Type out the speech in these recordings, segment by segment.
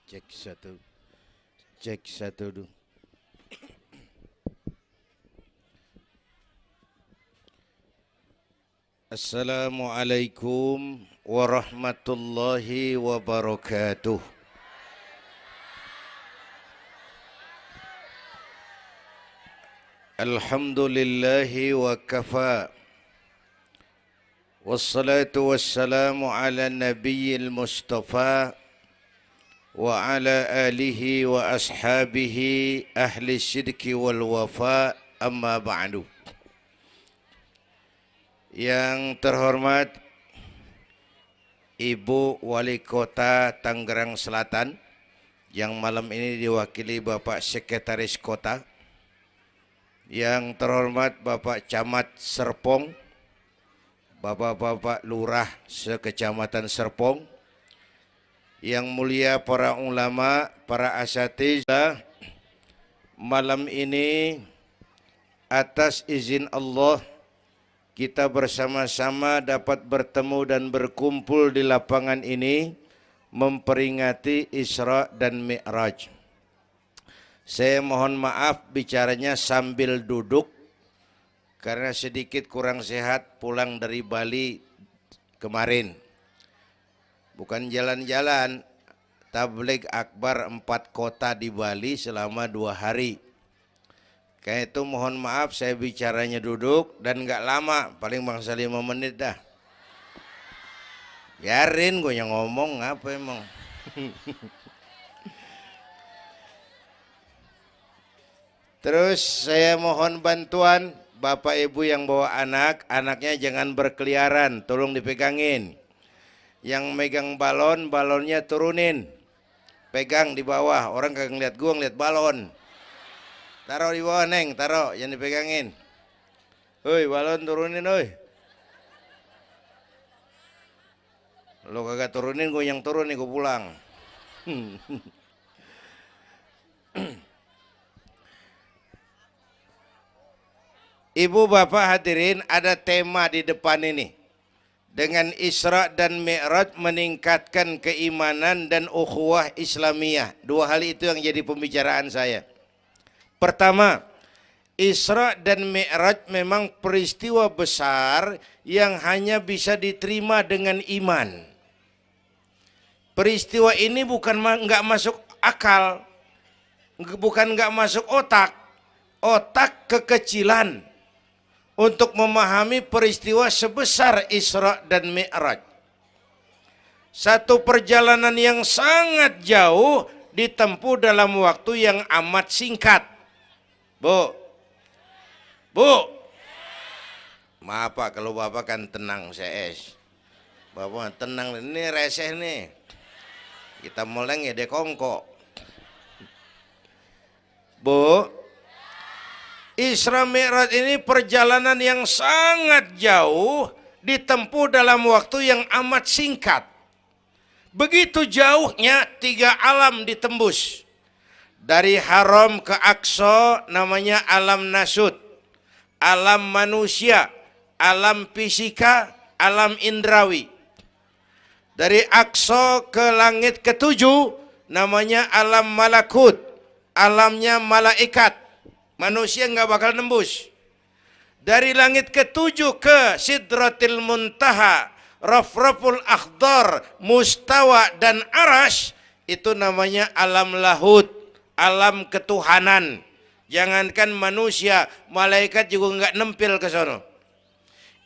Cek satu, cek satu dulu. Assalamualaikum warahmatullahi wabarakatuh. Alhamdulillahi wa kafa. Wassalatu wassalamu ala nabiyil mustafa wa ala alihi wa ashabihi ahli syidki wal wafa, amma ba'du. Yang terhormat Ibu Wali Kota Tangerang Selatan, yang malam ini diwakili Bapak Sekretaris Kota. Yang terhormat Bapak Camat Serpong, Bapak-bapak Lurah sekecamatan Serpong, yang mulia para ulama, para asatidzah, malam ini atas izin Allah kita bersama-sama dapat bertemu dan berkumpul di lapangan ini memperingati Isra dan Mi'raj. Saya mohon maaf bicaranya sambil duduk karena sedikit kurang sehat pulang dari Bali kemarin. Bukan jalan-jalan, tabligh akbar 4 kota di Bali selama 2 hari. Kayak itu mohon maaf saya bicaranya duduk dan nggak lama, paling bangsa 5 menit dah. Biarin gue yang ngomong, apa emang. Terus saya mohon bantuan Bapak Ibu yang bawa anak, anaknya jangan berkeliaran, tolong dipegangin. Yang megang balon, balonnya turunin. Pegang di bawah, orang kagak ngeliat gua, ngeliat balon. Taruh di bawah, Neng, taruh, jangan dipegangin. Hoi, balon turunin, hoi. Lo kagak turunin, gua yang turun nih, gua pulang. Ibu bapak hadirin, ada tema di depan ini. Dengan Isra dan Mi'raj meningkatkan keimanan dan ukhuwah Islamiyah. 2 hal itu yang jadi pembicaraan saya. Pertama, Isra dan Mi'raj memang peristiwa besar yang hanya bisa diterima dengan iman. Peristiwa ini bukan nggak masuk akal, bukan nggak masuk otak. Otak kekecilan untuk memahami peristiwa sebesar Isra dan Mi'raj. Satu perjalanan yang sangat jauh ditempuh dalam waktu yang amat singkat. Bu, maaf Pak kalau Bapak kan tenang CS. Bapak tenang, ini reseh nih. Kita moleng ya dekongko. Bu, Isra Mi'raj ini perjalanan yang sangat jauh ditempuh dalam waktu yang amat singkat. Begitu jauhnya 3 alam ditembus. Dari Haram ke Aqsa namanya alam nasut, alam manusia, alam fisika, alam indrawi. Dari Aqsa ke langit ke-7 namanya alam malakut, alamnya malaikat. Manusia nggak bakal nembus. Dari langit ke-7 ke Sidratil Muntaha, Rafraful Akhdar, Mustawa dan Arash, itu namanya alam lahut, alam ketuhanan. Jangankan manusia, malaikat juga nggak nempel ke sono.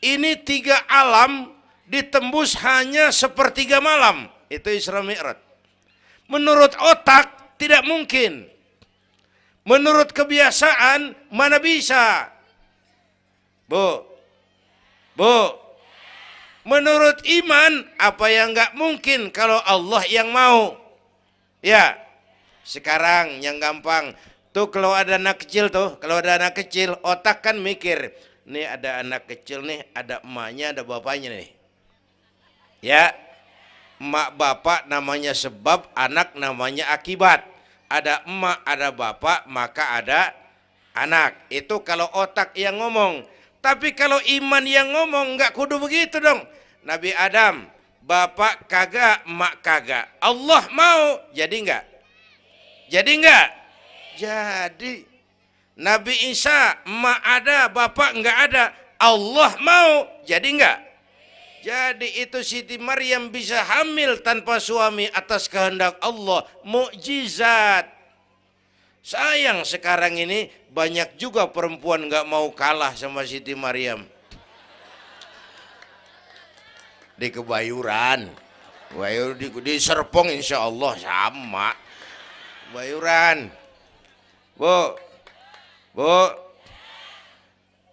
Ini 3 alam ditembus hanya sepertiga malam. Itu Isra Mi'raj. Menurut otak tidak mungkin. Menurut kebiasaan mana bisa? Bu, menurut iman apa yang nggak mungkin kalau Allah yang mau? Ya, sekarang yang gampang tuh kalau ada anak kecil otak kan mikir, nih ada anak kecil nih, ada emaknya, ada bapaknya nih. Ya, emak bapak namanya sebab, anak namanya akibat. Ada emak, ada bapak, maka ada anak. Itu kalau otak yang ngomong. Tapi kalau iman yang ngomong, nggak kudu begitu dong. Nabi Adam, bapak kagak, emak kagak. Allah mau, jadi nggak? Jadi enggak? Jadi. Nabi Isa emak ada, bapak enggak ada. Allah mau, jadi enggak? Jadi itu Siti Maryam bisa hamil tanpa suami atas kehendak Allah. Mukjizat. Sayang sekarang ini banyak juga perempuan enggak mau kalah sama Siti Maryam. Di Kebayuran. Di Serpong insya Allah sama. Kebayuran. Bu,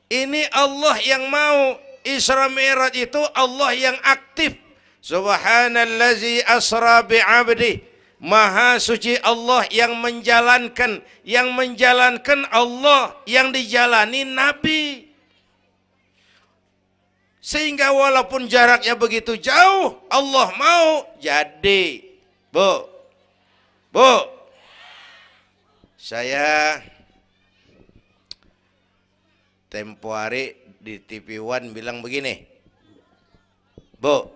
ini Allah yang mau. Isra Mi'raj itu Allah yang aktif. Subhanallazi asra bi'abdi. Maha suci Allah yang menjalankan. Yang menjalankan Allah, yang dijalani Nabi. Sehingga walaupun jaraknya begitu jauh, Allah mau jadi. Bu, saya tempo hari di TV One bilang begini, Bu,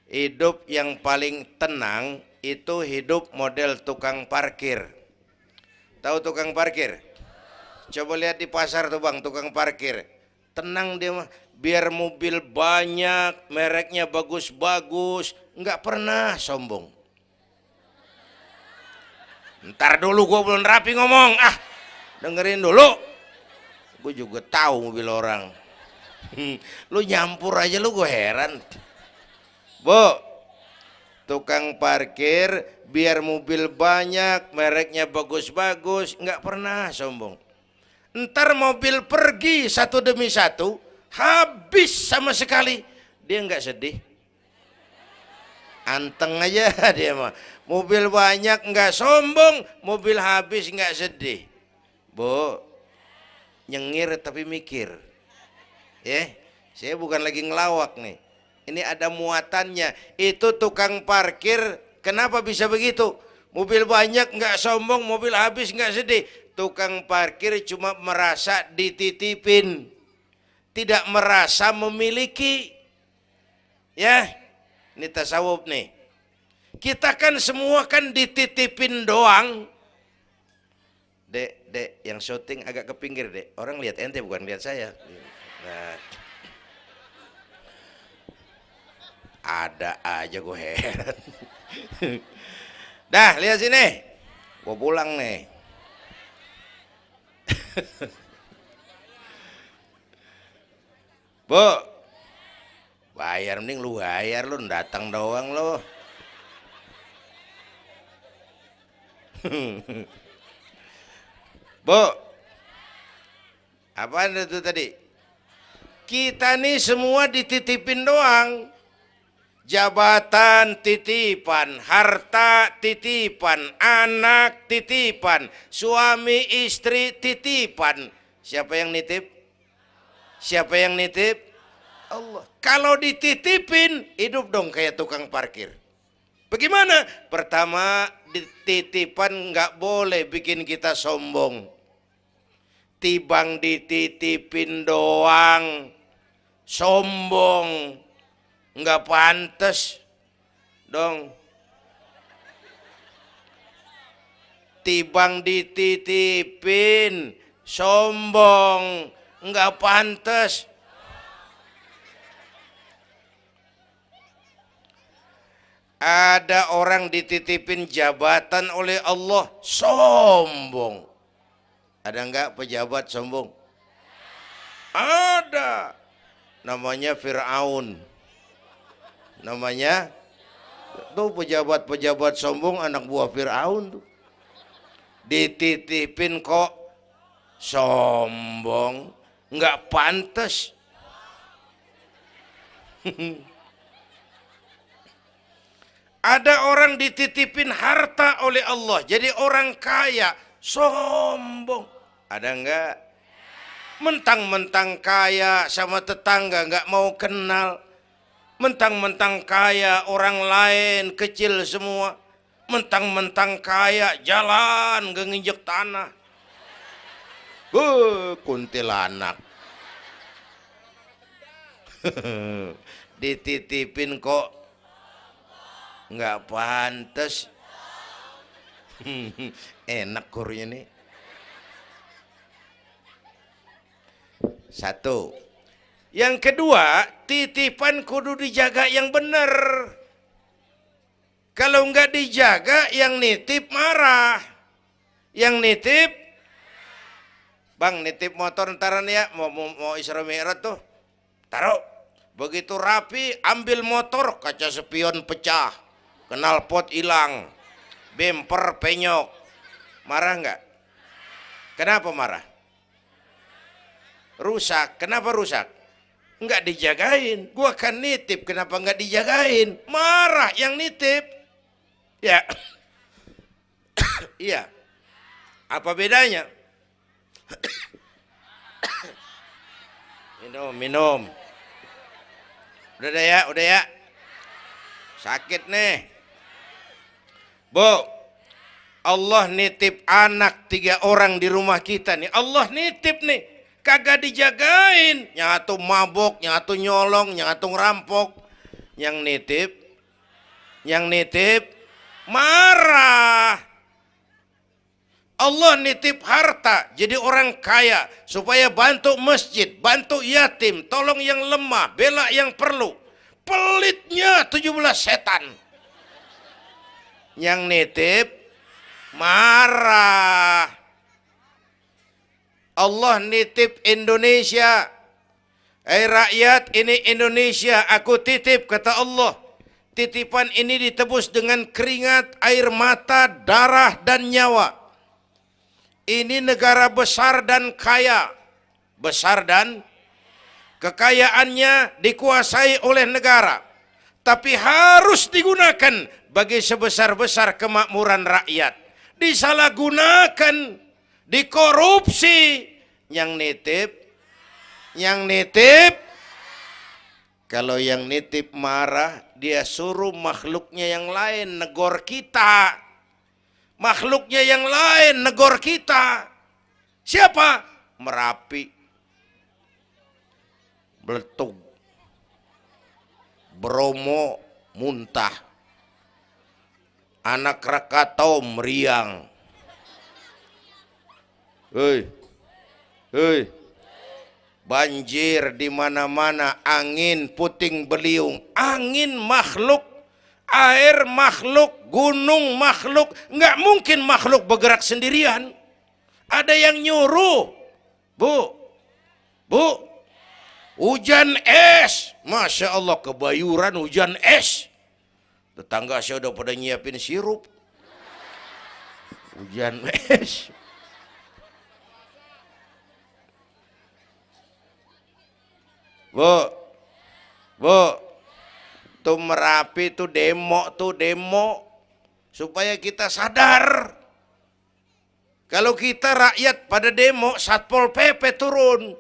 hidup yang paling tenang itu hidup model tukang parkir. Tahu tukang parkir? Coba lihat di pasar tuh bang, tukang parkir. Tenang dia mah, biar mobil banyak, mereknya bagus-bagus, nggak pernah sombong. Ntar dulu gue belum rapi ngomong, dengerin dulu. Gue juga tahu mobil orang. Lu nyampur aja lu, gue heran. Bu, tukang parkir biar mobil banyak, mereknya bagus-bagus, nggak pernah sombong. Ntar mobil pergi satu demi satu, habis sama sekali, dia nggak sedih. Anteng aja dia mah. Mobil banyak nggak sombong, mobil habis nggak sedih. Bu, nyengir tapi mikir. Saya bukan lagi ngelawak nih. Ini ada muatannya. Itu tukang parkir kenapa bisa begitu? Mobil banyak nggak sombong, mobil habis nggak sedih. Tukang parkir cuma merasa dititipin, tidak merasa memiliki. Ya, ini tasawuf nih. Kita kan semua kan dititipin doang. Dek, yang syuting agak ke pinggir, Dek. Orang lihat ente bukan lihat saya. Nah, ada aja gue heran. Dah, lihat sini. Gue pulang nih. Bu, bayar, mending lu bayar, lu datang doang lu. Bu, apaan itu tadi? Kita nih semua dititipin doang. Jabatan titipan, harta titipan, anak titipan, suami istri titipan. Siapa yang nitip? Siapa yang nitip? Allah. Kalau dititipin, hidup dong kayak tukang parkir. Bagaimana? Pertama, titipan nggak boleh bikin kita sombong. Tibang dititipin doang, sombong, nggak pantas dong. Tibang dititipin, sombong, nggak pantas. Ada orang dititipin jabatan oleh Allah, sombong. Ada enggak pejabat sombong? Ada. Namanya Fir'aun. Namanya tuh pejabat-pejabat sombong, anak buah Fir'aun tuh. Dititipin kok sombong, enggak pantas. Ada orang dititipin harta oleh Allah, jadi orang kaya, sombong. Ada enggak? Mentang-mentang kaya sama tetangga enggak mau kenal. Mentang-mentang kaya orang lain kecil semua. Mentang-mentang kaya jalan enggak nginjek tanah. Kuntilanak. Dititipin kok nggak pantas. Enak kurnya nih. Satu. Yang kedua, titipan kudu dijaga yang benar. Kalau nggak dijaga, yang nitip marah. Yang nitip, bang nitip motor ntaran ya, mau Isra Mi'raj tuh, taruh. Begitu rapi, ambil motor, kaca spion pecah, knalpot hilang, bemper penyok. Marah nggak? Kenapa marah? Rusak. Kenapa rusak? Nggak dijagain. Gua kan nitip, kenapa nggak dijagain? Marah yang nitip. Ya, iya. Apa bedanya? Minum. Udah ya. Sakit nih. Bu, Allah nitip anak 3 orang di rumah kita nih. Allah nitip nih. Kagak dijagain. Nyatu mabok, nyatu nyolong, nyatu ngerampok. Yang nitip marah. Allah nitip harta jadi orang kaya supaya bantu masjid, bantu yatim, tolong yang lemah, bela yang perlu. Pelitnya 17 setan. Yang nitip marah. Allah nitip Indonesia. Rakyat, ini Indonesia aku titip, kata Allah. Titipan ini ditebus dengan keringat, air mata, darah dan nyawa. Ini negara besar dan kaya. Besar dan kekayaannya dikuasai oleh negara. Tapi harus digunakan bagi sebesar-besar kemakmuran rakyat. Disalahgunakan, dikorupsi. Yang nitip, kalau yang nitip marah, dia suruh makhluknya yang lain negor kita. Makhluknya yang lain negor kita. Siapa? Merapi, Beletung, Bromo muntah, Anak Krakatau meriang. Hei, banjir di mana-mana, angin puting beliung, angin makhluk, air makhluk, gunung makhluk. Nggak mungkin makhluk bergerak sendirian. Ada yang nyuruh. Bu, hujan es. Masya Allah, kebayuran hujan es. Tetangga saya udah pada nyiapin sirup. Hujan es. Bu, tuh Merapi tuh demo supaya kita sadar. Kalau kita rakyat pada demo, Satpol PP turun.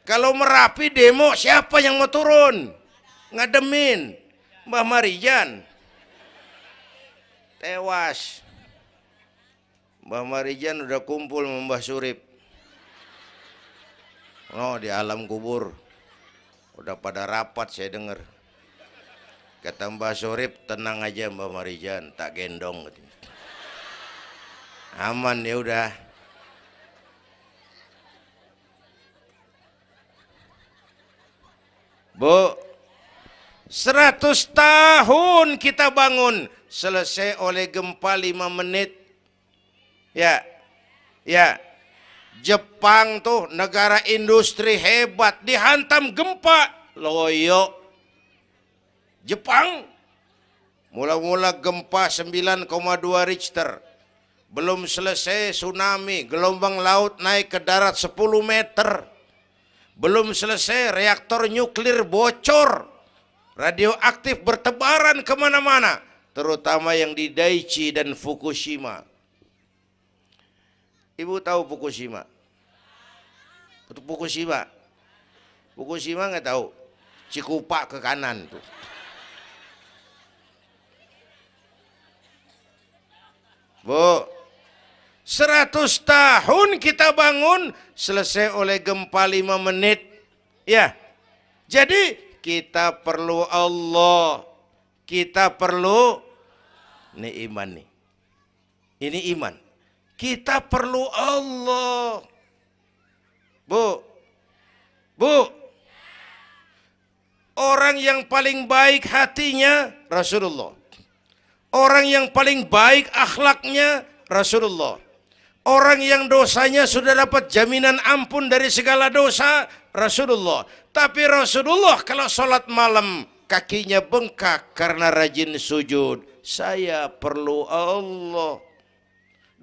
Kalau Merapi demo, siapa yang mau turun? Ngademin Mbah Marijan. Tewas. Mbah Marijan udah kumpul sama Mbah Surip. Oh, di alam kubur. Udah pada rapat saya dengar. Kata Mbah Surip, tenang aja Mbah Marijan, tak gendong. Aman ya udah. Bu, 100 tahun kita bangun, selesai oleh gempa 5 menit. Ya. Jepang tuh negara industri hebat, dihantam gempa, loyo. Jepang mula-mula gempa 9,2 Richter. Belum selesai tsunami, gelombang laut naik ke darat 10 meter. Belum selesai reaktor nuklir bocor. Radioaktif bertebaran kemana-mana. Terutama yang di Daiichi dan Fukushima. Ibu tahu Fukushima? Fukushima nggak tahu. Cikupa ke kanan tuh. Bu, 100 tahun kita bangun, selesai oleh gempa 5 menit. Ya, jadi kita perlu Allah. Kita perlu nih iman nih. Ini iman. Kita perlu Allah. Bu, orang yang paling baik hatinya Rasulullah. Orang yang paling baik akhlaknya Rasulullah. Orang yang dosanya sudah dapat jaminan ampun dari segala dosa Rasulullah. Tapi Rasulullah kalau sholat malam kakinya bengkak karena rajin sujud. Saya perlu Allah.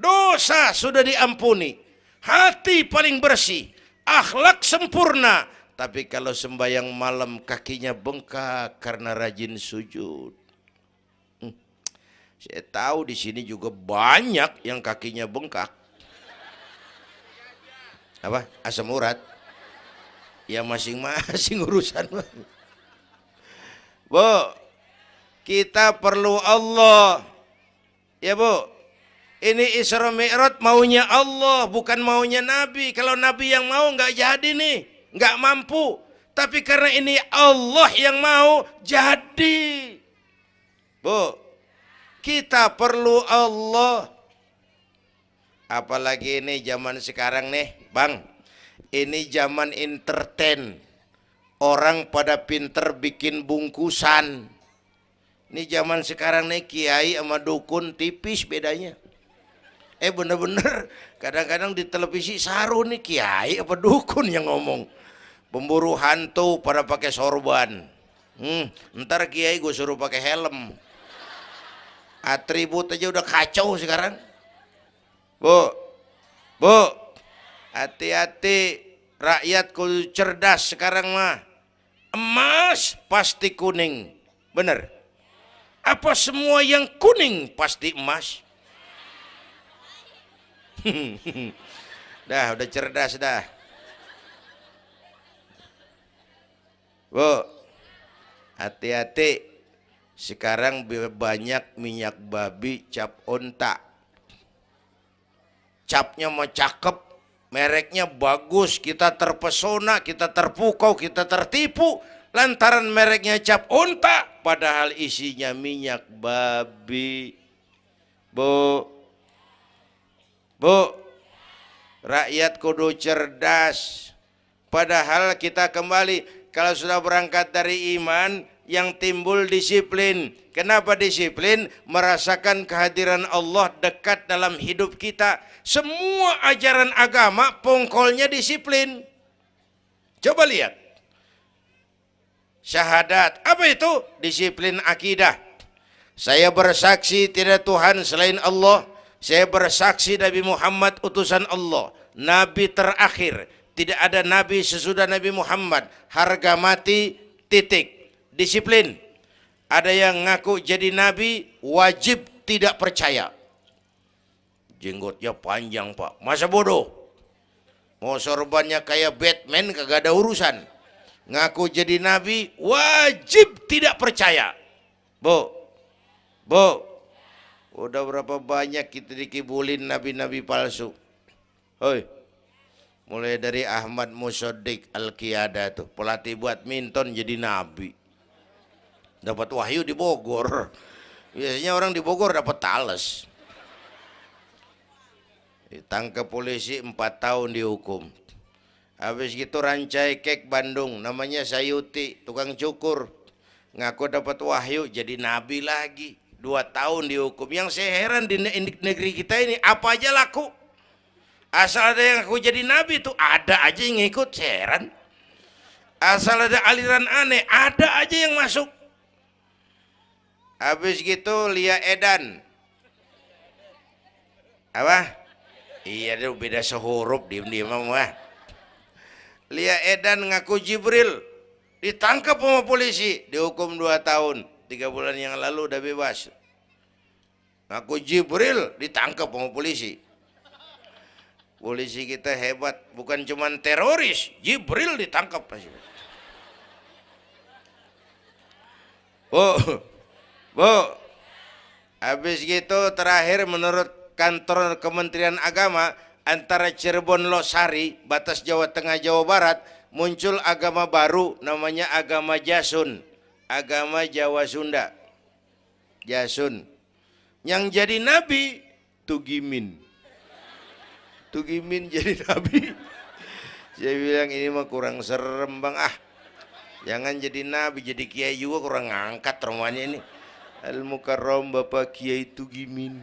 Dosa sudah diampuni, hati paling bersih, akhlak sempurna. Tapi kalau sembahyang malam kakinya bengkak karena rajin sujud. Saya tahu di sini juga banyak yang kakinya bengkak. Apa? Asam urat. Ya masing-masing urusan. Bu, kita perlu Allah. Ya Bu. Ini Isra Mi'raj maunya Allah, bukan maunya Nabi. Kalau Nabi yang mau nggak jadi nih, nggak mampu. Tapi karena ini Allah yang mau, jadi. Bu, kita perlu Allah. Apalagi ini zaman sekarang nih, Bang. Ini zaman entertain. Orang pada pinter bikin bungkusan. Ini zaman sekarang nih, kiai sama dukun tipis bedanya. Bener-bener kadang-kadang di televisi saru nih kiai apa dukun yang ngomong. Pemburu hantu pada pakai sorban. Ntar kiai gue suruh pakai helm. Atribut aja udah kacau sekarang. Bu, hati-hati, rakyat kudu cerdas sekarang mah. Emas pasti kuning, bener? Apa semua yang kuning pasti emas? Udah cerdas dah. Bu, hati-hati. Sekarang banyak minyak babi cap onta. Capnya mah cakep, mereknya bagus, kita terpesona, kita terpukau, kita tertipu lantaran mereknya cap onta, padahal isinya minyak babi. Bu, rakyat kudu cerdas. Padahal kita kembali, kalau sudah berangkat dari iman, yang timbul disiplin. Kenapa disiplin? Merasakan kehadiran Allah dekat dalam hidup kita. Semua ajaran agama pongkolnya disiplin. Coba lihat. Syahadat, apa itu? Disiplin akidah. Saya bersaksi tidak Tuhan selain Allah. Saya bersaksi Nabi Muhammad utusan Allah, Nabi terakhir. Tidak ada Nabi sesudah Nabi Muhammad. Harga mati, titik. Disiplin. Ada yang ngaku jadi Nabi, wajib tidak percaya. Jenggotnya panjang Pak, masa bodoh? Mau sorbannya kayak Batman kagak ada urusan. Ngaku jadi Nabi, wajib tidak percaya. Bu, udah berapa banyak kita dikibulin nabi-nabi palsu. Hoi, mulai dari Ahmad Musaddiq Al-Qiyada tuh, pelatih badminton jadi nabi. Dapat wahyu di Bogor. Biasanya orang di Bogor dapat tales. Ditangkap polisi 4 tahun dihukum. Habis gitu Rancai Kek Bandung, namanya Sayuti, tukang cukur. Ngaku dapat wahyu jadi nabi lagi. 2 tahun dihukum. Yang saya heran di negeri kita ini apa aja laku. Asal ada yang aku jadi nabi tuh ada aja yang ngikut, saya heran. Asal ada aliran aneh ada aja yang masuk. Habis gitu Lia Edan. Apa? Iya deh beda sehuruf diem-diem mah. Lia Edan ngaku Jibril. Ditangkap sama polisi, dihukum 2 tahun. 3 bulan yang lalu udah bebas. Ngaku Jibril ditangkap sama polisi. Polisi kita hebat, bukan cuman teroris, Jibril ditangkap. Bu, habis gitu terakhir menurut kantor Kementerian Agama, antara Cirebon Losari, batas Jawa Tengah Jawa Barat, muncul agama baru namanya agama Jasun. Agama Jawa Sunda. Jasun. Yang jadi nabi Tugimin. Tugimin jadi nabi. Saya bilang ini mah kurang serem bang, jangan jadi nabi, jadi kiai juga kurang ngangkat rumahnya ini. Al Mukarram Bapak Kiai Tugimin.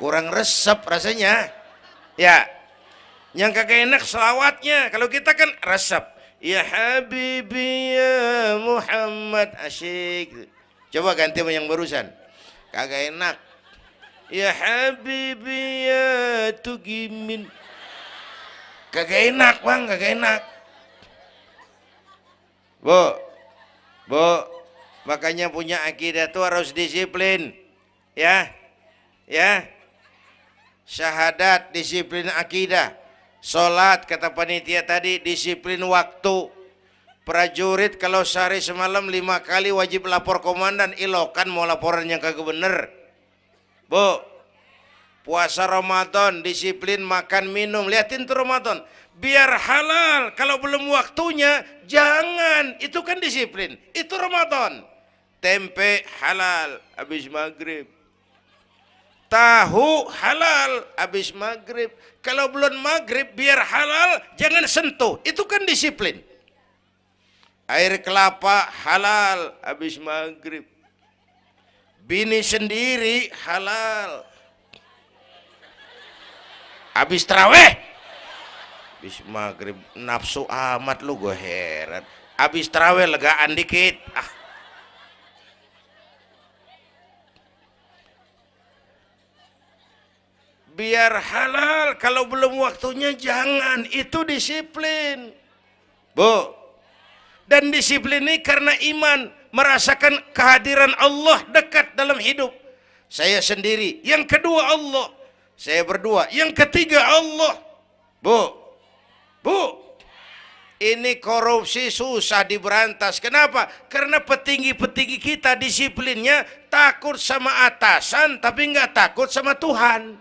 Kurang resep rasanya. Ya, yang kagak enak selawatnya. Kalau kita kan resep. Ya Habibi ya Muhammad, asyik. Coba ganti sama yang barusan. Kagak enak. Ya Habibi ya Tugimin. Kagak enak bang, kagak enak. Bu, makanya punya akidah tuh harus disiplin, ya, syahadat disiplin akidah, sholat kata panitia tadi disiplin waktu, prajurit kalau sehari semalam 5 kali wajib lapor komandan, ilokan mau laporan yang kagak bener. Bu, puasa Ramadan disiplin makan minum, liatin tuh Ramadan biar halal, kalau belum waktunya jangan, itu kan disiplin, itu Ramadan. Tempe halal habis maghrib, tahu halal habis maghrib, kalau belum maghrib biar halal jangan sentuh, itu kan disiplin. Air kelapa halal habis maghrib, bini sendiri halal habis taraweh, habis maghrib nafsu amat lu, gue heran. Habis taraweh legaan dikit, biar halal, kalau belum waktunya jangan, itu disiplin. Bu, dan disiplin ini karena iman, merasakan kehadiran Allah dekat dalam hidup. Saya sendiri, yang kedua Allah, saya berdua, yang ketiga Allah. Bu, ini korupsi susah diberantas. Kenapa? Karena petinggi-petinggi kita disiplinnya takut sama atasan, tapi nggak takut sama Tuhan.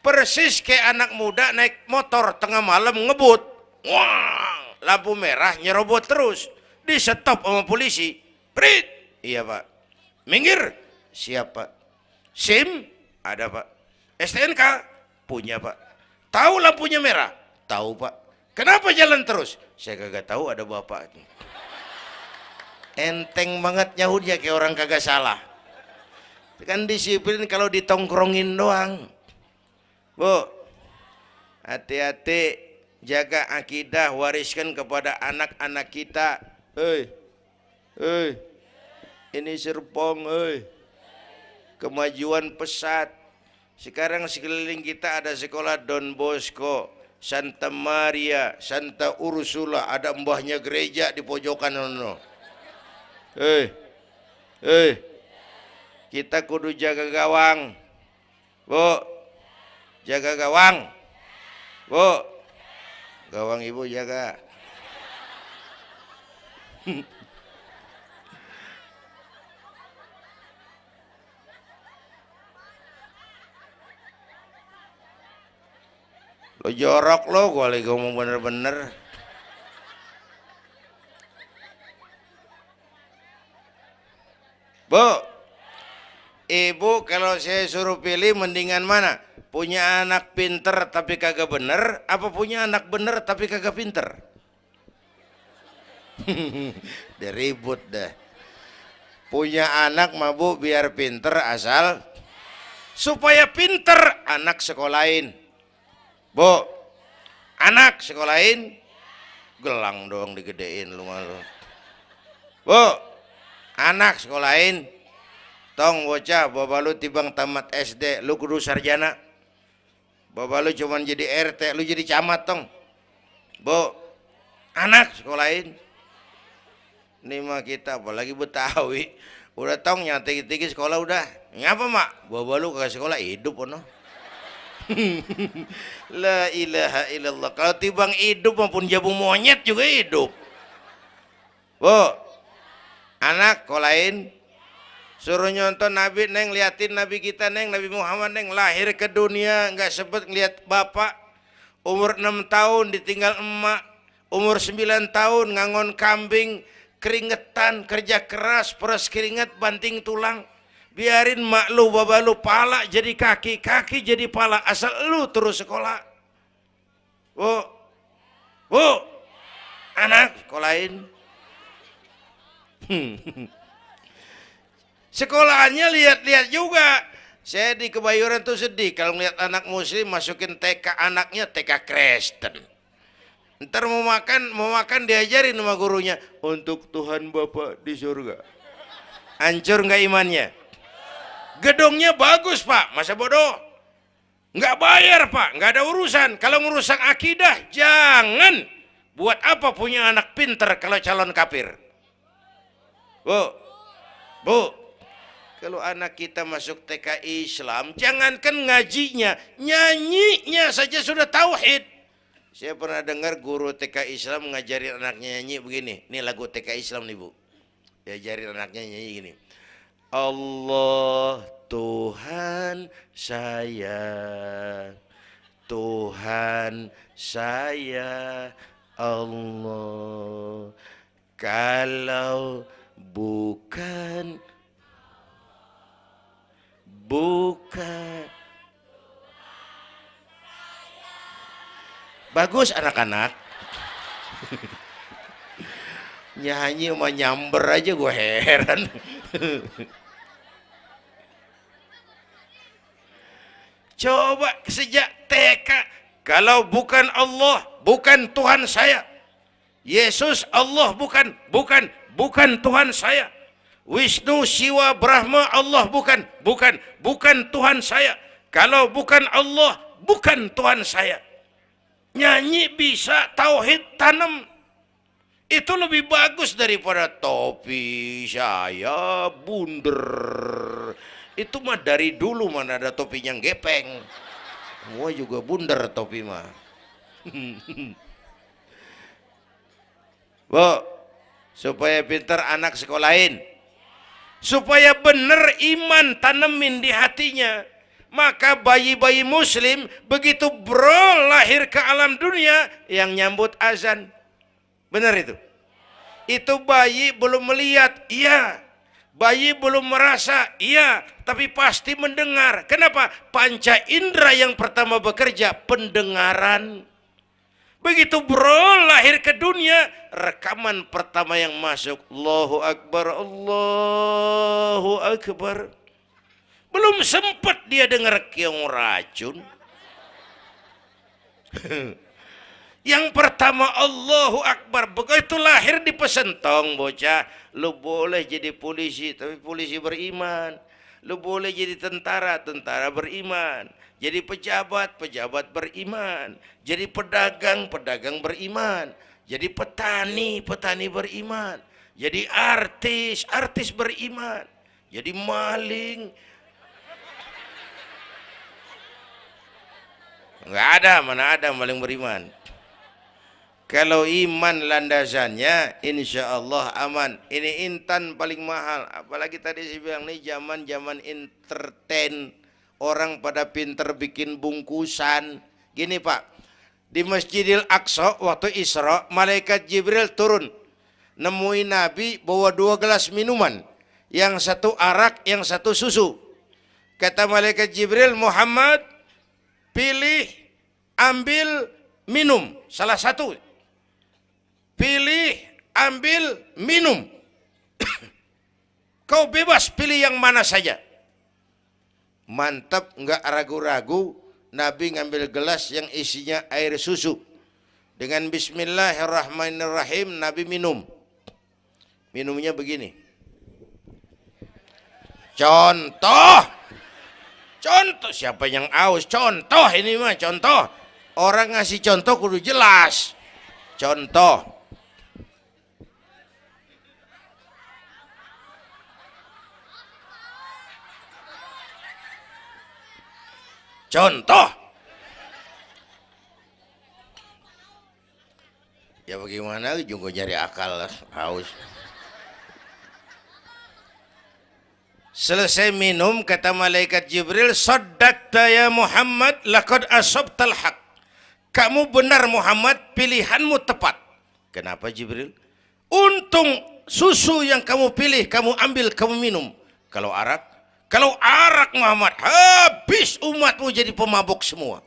Persis kayak anak muda naik motor tengah malam ngebut, wah, lampu merah nyerobot terus, di stop sama polisi. Prit, iya pak. Minggir, siap pak. SIM ada pak. STNK punya pak. Tahu lampunya merah? Tahu pak. Kenapa jalan terus? Saya kagak tahu, ada bapak. Enteng banget nyahutnya kayak orang kagak salah. Kan disiplin kalau ditongkrongin doang. Bu, hati-hati, jaga akidah, wariskan kepada anak-anak kita. Ini Serpong, kemajuan pesat. Sekarang sekeliling kita ada sekolah Don Bosco, Santa Maria, Santa Ursula, ada mbahnya gereja di pojokan. Kita kudu jaga gawang, Bu. Jaga gawang, Bu. Gawang ibu jaga. Lo jorok lo, gue lagi ngomong bener-bener. Bu, ibu kalau saya suruh pilih mendingan mana? Punya anak pinter tapi kagak bener, apa punya anak bener tapi kagak pinter? Udah ribut dah. Punya anak mah bu biar pinter, asal supaya pinter anak sekolahin. Bu, anak sekolahin, gelang doang digedein lu malu. Bu, anak sekolahin, tong bocah, bapak lu tibang tamat SD, lu kudu sarjana. Bapak lu cuman jadi RT, lu jadi camat tong. Bu, anak sekolahin. Ini mah kita apalagi Betawi, udah tong nyantai-tinggi sekolah udah. Ngapa mak? Bapak lu ke sekolah hidup ono. La ilaha illallah. Kalau tibang hidup maupun jabu monyet juga hidup. Bu, anak sekolahin. Suruh nyonton Nabi, neng, liatin Nabi kita, neng, Nabi Muhammad, neng, lahir ke dunia nggak sempet ngeliat bapak, umur 6 tahun ditinggal emak, umur 9 tahun ngangon kambing, keringetan, kerja keras, peras keringat, banting tulang. Biarin mak lu, baba lu, pala jadi kaki, kaki jadi pala, asal lu terus sekolah. Bu, bu, anak sekolahin. Sekolahannya lihat-lihat juga. Saya di Kebayoran tuh sedih kalau ngeliat anak muslim masukin TK, anaknya TK Kristen. Ntar mau makan diajarin sama gurunya untuk Tuhan Bapa di surga. Hancur nggak imannya? Gedungnya bagus pak, masa bodoh? Nggak bayar pak, nggak ada urusan. Kalau merusak akidah, jangan. Buat apa punya anak pinter kalau calon kafir? Bu, bu, kalau anak kita masuk TK Islam, jangankan ngajinya, nyanyinya saja sudah tauhid. Saya pernah dengar guru TK Islam ngajarin anaknya nyanyi begini. Ini lagu TK Islam nih bu. Diajarin anaknya nyanyi gini. Allah Tuhan saya, Tuhan saya Allah. Kalau bukan bagus anak-anak. Nyanyi sama nyamber aja gue heran. Coba sejak TK, kalau bukan Allah, bukan Tuhan saya. Yesus Allah bukan Tuhan saya. Wisnu, Siwa, Brahma Allah bukan Tuhan saya. Kalau bukan Allah, bukan Tuhan saya. Nyanyi bisa, tauhid tanam. Itu lebih bagus daripada topi saya bundar. Itu mah dari dulu mana ada topinya gepeng. Semua juga bundar topi mah. Bu, supaya pintar anak sekolahin. Supaya benar iman tanemin di hatinya. Maka bayi-bayi muslim begitu bro lahir ke alam dunia yang nyambut azan. Benar itu? Itu bayi belum melihat, iya. Bayi belum merasa, iya, tapi pasti mendengar. Kenapa? Panca indera yang pertama bekerja, pendengaran. Begitu bro lahir ke dunia, rekaman pertama yang masuk, Allahu Akbar, Allahu Akbar. Belum sempat dia dengar keong racun. Yang pertama Allahu Akbar. Begitu lahir dipesentong bocah. Lu boleh jadi polisi, tapi polisi beriman. Lu boleh jadi tentara, tentara beriman. Jadi pejabat, pejabat beriman. Jadi pedagang, pedagang beriman. Jadi petani, petani beriman. Jadi artis, artis beriman. Jadi maling. Enggak ada, mana ada maling beriman. Kalau iman landasannya, insya Allah aman. Ini intan paling mahal. Apalagi tadi saya bilang nih zaman entertain. Orang pada pinter bikin bungkusan. Gini Pak, di Masjidil Aqsa waktu Isra, malaikat Jibril turun. Nemuin Nabi bawa 2 gelas minuman. Yang satu arak, yang satu susu. Kata malaikat Jibril, Muhammad, pilih, ambil, minum. Salah satu. Pilih, ambil, minum. Kau bebas pilih yang mana saja. Mantap, enggak ragu-ragu. Nabi ngambil gelas yang isinya air susu. Dengan bismillahirrahmanirrahim, Nabi minum. Minumnya begini. Contoh. Contoh, siapa yang aus? Contoh ini mah, contoh. Orang ngasih contoh kudu jelas. Contoh. Contoh. Ya bagaimana juga nyari akal haus. Selesai minum kata malaikat Jibril, "Shaddaqta ya Muhammad, laqad asabtal haq." Kamu benar Muhammad, pilihanmu tepat. Kenapa Jibril? Untung susu yang kamu pilih, kamu ambil, kamu minum. Kalau arak Muhammad, habis umatmu jadi pemabuk semua.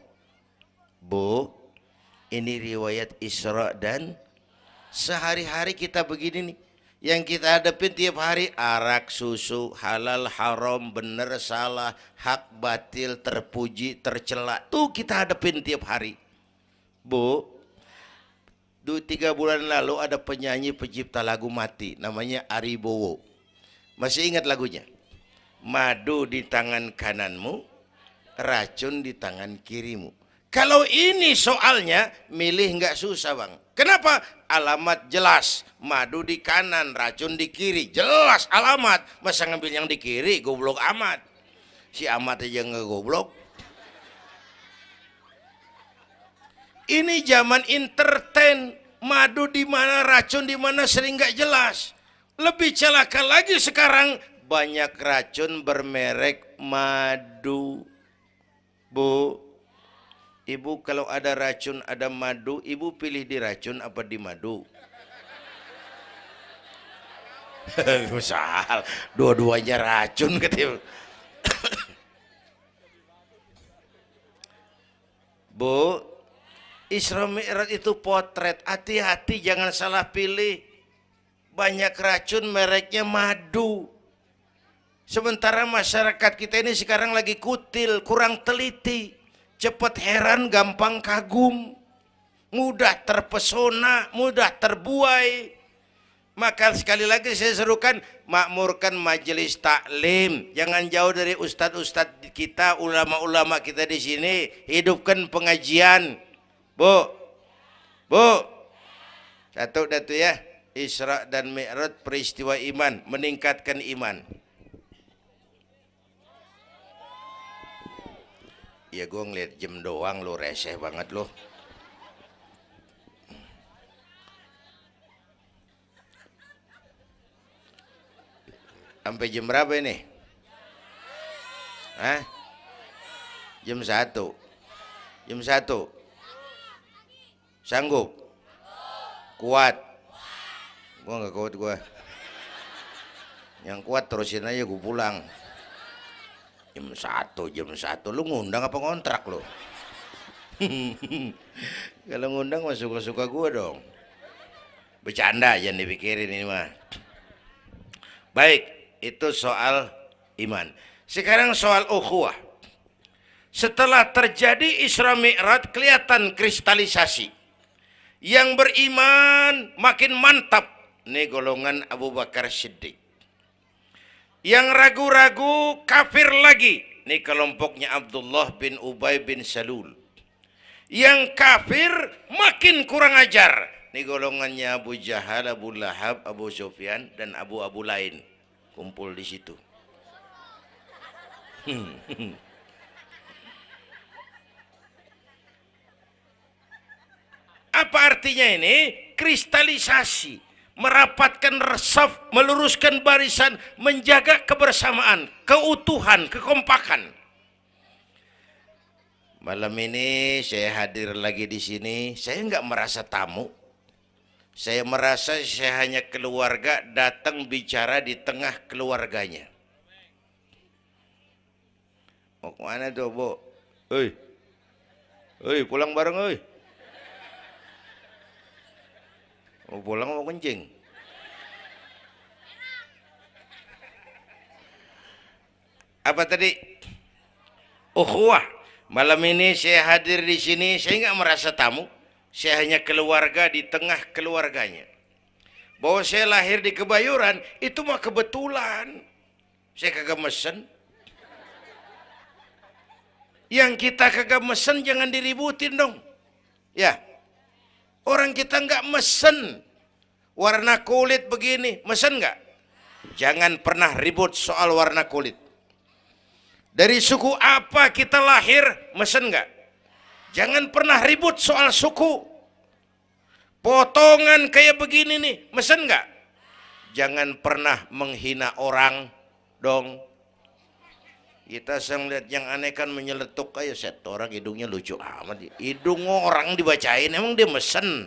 Bu, ini riwayat Isra dan sehari-hari kita begini nih. Yang kita hadapin tiap hari arak, susu, halal, haram, benar, salah, hak, batil, terpuji, tercela. Tuh kita hadapin tiap hari. Bu, 3 bulan lalu ada penyanyi pencipta lagu mati, namanya Ari Bowo. Masih ingat lagunya? Madu di tangan kananmu, racun di tangan kirimu. Kalau ini soalnya milih nggak susah bang. Kenapa? Alamat jelas. Madu di kanan, racun di kiri. Jelas alamat. Masa ngambil yang di kiri, goblok amat. Si amat aja nggak goblok. Ini zaman entertain. Madu di mana, racun di mana sering nggak jelas. Lebih celaka lagi sekarang banyak racun bermerek madu. Bu, ibu kalau ada racun, ada madu, ibu pilih di racun apa di madu? Misal, dua-duanya racun gitu. Bu, Isra Mi'raj itu potret, hati-hati jangan salah pilih. Banyak racun mereknya madu. Sementara masyarakat kita ini sekarang lagi kutil, kurang teliti. Cepat heran, gampang kagum, mudah terpesona, mudah terbuai. Maka sekali lagi saya serukan, makmurkan majelis taklim. Jangan jauh dari ustadz-ustadz kita, ulama-ulama kita di sini. Hidupkan pengajian. Bu, satu datu ya. Isra dan Mi'raj peristiwa iman, meningkatkan iman. Ya gue ngeliat jam doang lo, reseh banget lo. Sampai jam berapa ini? Hah? Jam 1. Jam 1. Sanggup? Kuat? Gue gak kuat gue. Yang kuat terusin aja gue pulang. Jam 1 lu ngundang apa ngontrak lu? Kalau ngundang mah suka-suka gue dong. Bercanda jangan dipikirin ini mah. Baik, itu soal iman. Sekarang soal ukhuwah. Setelah terjadi Isra Mi'raj kelihatan kristalisasi. Yang beriman makin mantap. Ini golongan Abu Bakar Siddiq. Yang ragu-ragu kafir lagi. Ini kelompoknya Abdullah bin Ubay bin Salul. Yang kafir makin kurang ajar. Ini golongannya Abu Jahal, Abu Lahab, Abu Sufyan, dan Abu lain. Kumpul di situ. Apa artinya ini? Kristalisasi. Merapatkan resaf, meluruskan barisan, menjaga kebersamaan, keutuhan, kekompakan. Malam ini saya hadir lagi di sini. Saya nggak merasa tamu. Saya merasa saya hanya keluarga datang bicara di tengah keluarganya. Mau kemana tuh, Bu? Pulang bareng, oi. Mau pulang mau kencing. Apa tadi? Ukhuwah. Malam ini saya hadir di sini, saya nggak merasa tamu. Saya hanya keluarga di tengah keluarganya. Bahwa saya lahir di Kebayoran itu mah kebetulan. Saya kagak mesen. Yang kita kagak mesen jangan diributin dong. Ya. Orang kita nggak mesen warna kulit begini, mesen nggak? Jangan pernah ribut soal warna kulit. Dari suku apa kita lahir, mesen nggak? Jangan pernah ribut soal suku. Potongan kayak begini nih, mesen nggak? Jangan pernah menghina orang dong. Kita sering lihat yang aneh kan menyeletuk kayak set orang hidungnya lucu amat. Hidung orang dibacain emang dia mesen.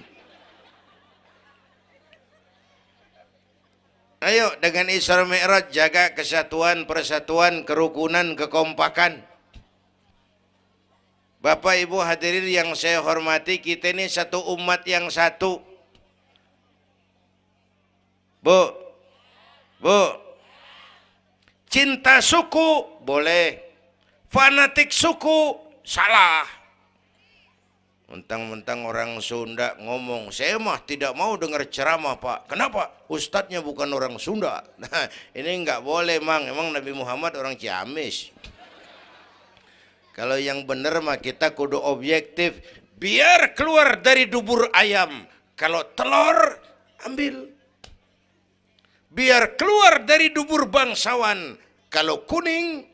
Ayo dengan Isra Mi'raj jaga kesatuan, persatuan, kerukunan, kekompakan. Bapak Ibu hadirin yang saya hormati, kita ini satu umat yang satu. Bu, cinta suku boleh, fanatik suku salah. Mentang-mentang orang Sunda ngomong, saya mah tidak mau dengar ceramah Pak. Kenapa? Ustadznya bukan orang Sunda. Nah, ini nggak boleh Mang. Emang Nabi Muhammad orang Ciamis. Kalau yang benar mah kita kudu objektif. Biar keluar dari dubur ayam. Kalau telur, ambil. Biar keluar dari dubur bangsawan. Kalau kuning,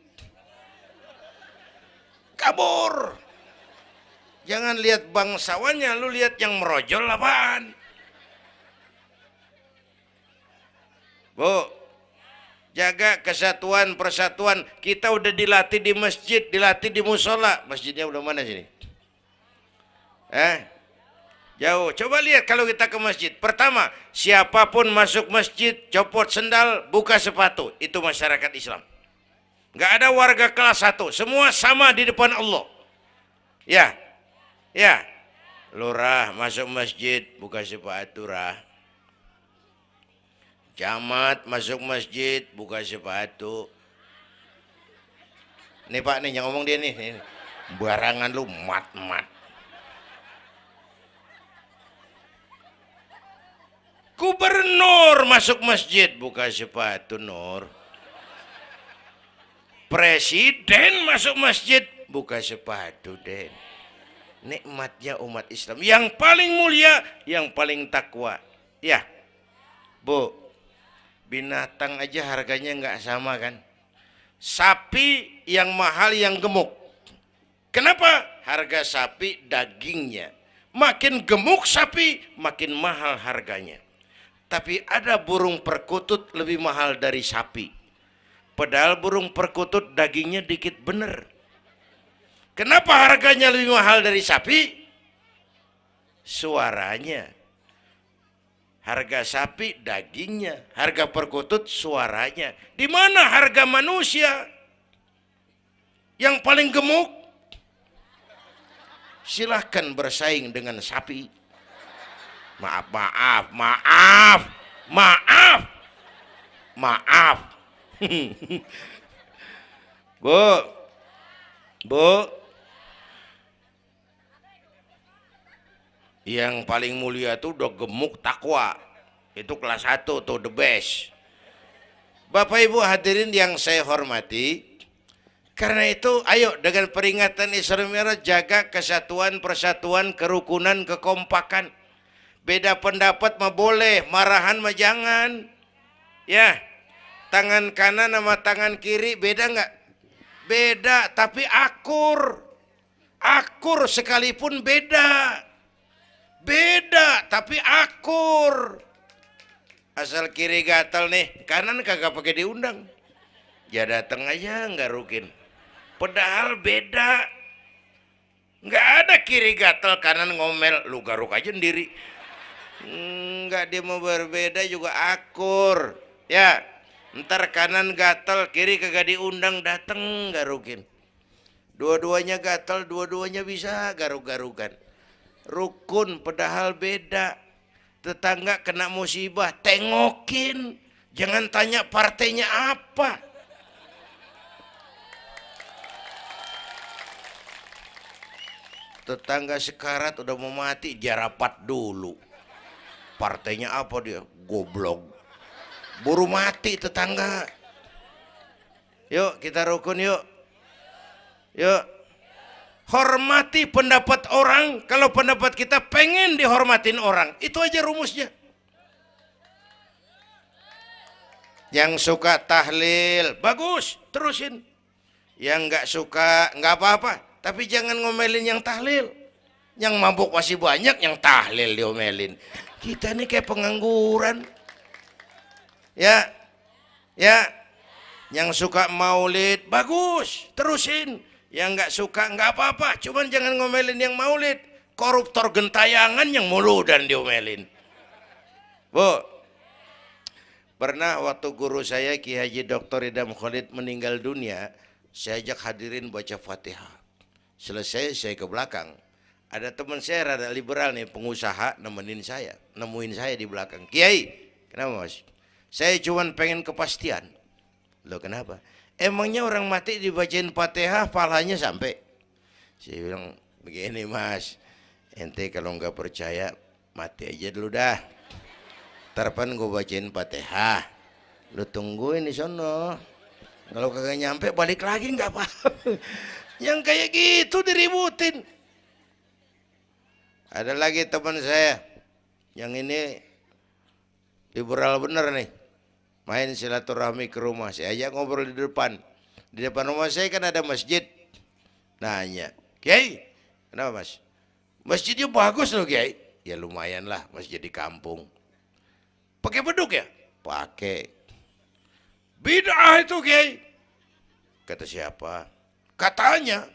kabur. Jangan lihat bangsawannya, lu lihat yang merojol apaan. Bu, jaga kesatuan, persatuan. Kita udah dilatih di masjid, dilatih di musola. Masjidnya udah mana sini? Jauh. Coba lihat kalau kita ke masjid. Pertama, siapapun masuk masjid, copot sendal, buka sepatu. Itu masyarakat Islam. Nggak ada warga kelas 1. Semua sama di depan Allah. Ya, lurah masuk masjid buka sepatu rah. Camat masuk masjid buka sepatu. Nih Pak nih yang ngomong dia nih. Barangan lu mat. Gubernur masuk masjid buka sepatu Nur. Presiden masuk masjid buka sepatu Den. Nikmatnya umat Islam yang paling mulia, yang paling takwa. Ya, Bu, binatang aja harganya nggak sama kan? Sapi yang mahal yang gemuk. Kenapa? Harga sapi dagingnya. Makin gemuk sapi, makin mahal harganya. Tapi ada burung perkutut lebih mahal dari sapi. Padahal burung perkutut dagingnya dikit bener. Kenapa harganya lebih mahal dari sapi? Suaranya. Harga sapi dagingnya, harga perkutut suaranya. Di mana harga manusia yang paling gemuk? Silahkan bersaing dengan sapi. Maaf. Bu, yang paling mulia tuh udah gemuk takwa. Itu kelas 1 tuh the best. Bapak Ibu hadirin yang saya hormati, karena itu ayo dengan peringatan Isra Mi'raj jaga kesatuan, persatuan, kerukunan, kekompakan. Beda pendapat mah boleh, marahan mah jangan. Ya, tangan kanan sama tangan kiri beda nggak? Beda, tapi akur. Akur sekalipun beda. Beda, tapi akur. Asal kiri gatal nih, kanan kagak pakai diundang. Ya datang aja nggak rukin. Padahal beda. Nggak ada kiri gatal, kanan ngomel. Lu garuk aja sendiri. Nggak, dia mau berbeda juga akur. Ya, ntar kanan gatal, kiri kagak diundang, datang garukin. Dua-duanya gatal, dua-duanya bisa garuk-garukan. Rukun padahal beda. Tetangga kena musibah, tengokin. Jangan tanya partainya apa. Tetangga sekarat udah mau mati, dia rapat dulu. Partainya apa dia? Goblok. Buru mati tetangga. Yuk kita rukun yuk. Yuk. Hormati pendapat orang. Kalau pendapat kita pengen dihormatin orang, itu aja rumusnya. Yang suka tahlil bagus, terusin. Yang nggak suka nggak apa-apa, tapi jangan ngomelin yang tahlil. Yang mabuk masih banyak, yang tahlil diomelin. Kita ini kayak pengangguran. Ya, yang suka maulid bagus, terusin. Yang nggak suka nggak apa-apa, cuman jangan ngomelin yang maulid. Koruptor gentayangan yang mulu dan diomelin. Bu, Pernah waktu guru saya Ki Haji Dr. Idam Khalid meninggal dunia, saya ajak hadirin baca Fatihah. Selesai saya ke belakang. Ada teman saya rada liberal nih, pengusaha nemuin saya di belakang. Kiai, kenapa Mas? Saya cuman pengen kepastian. Loh kenapa? Emangnya orang mati dibacain Fatihah pahalanya sampai? Saya bilang begini Mas, ente kalau nggak percaya mati aja dulu dah. Tarpan gue bacain Fatihah, lu tungguin di sono. Kalau kagak nyampe balik lagi nggak apa. Yang kayak gitu diributin. Ada lagi teman saya, yang ini liberal bener nih, main silaturahmi ke rumah. Saya ajak ngobrol di depan. Di depan rumah saya kan ada masjid. Nanya, Kiai, kenapa Mas? Masjidnya bagus loh Kiai. Ya lumayan lah, masjid di kampung. Pakai beduk ya? Pakai. Bid'ah itu Kiai. Kata siapa? Katanya.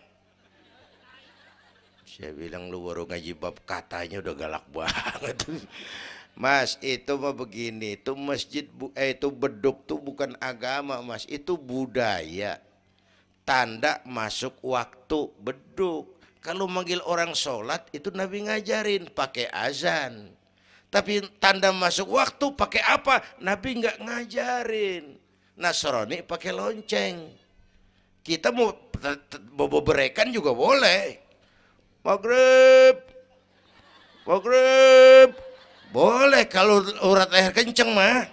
Saya bilang lu baru ngaji bab katanya udah galak banget. Mas, itu mah begini, itu masjid itu beduk tuh bukan agama Mas, itu budaya. Tanda masuk waktu beduk. Kalau manggil orang sholat itu Nabi ngajarin pakai azan. Tapi tanda masuk waktu pakai apa? Nabi nggak ngajarin. Nasrani pakai lonceng. Kita mau berekan juga boleh. Maghrib, maghrib, boleh kalau urat leher kenceng mah.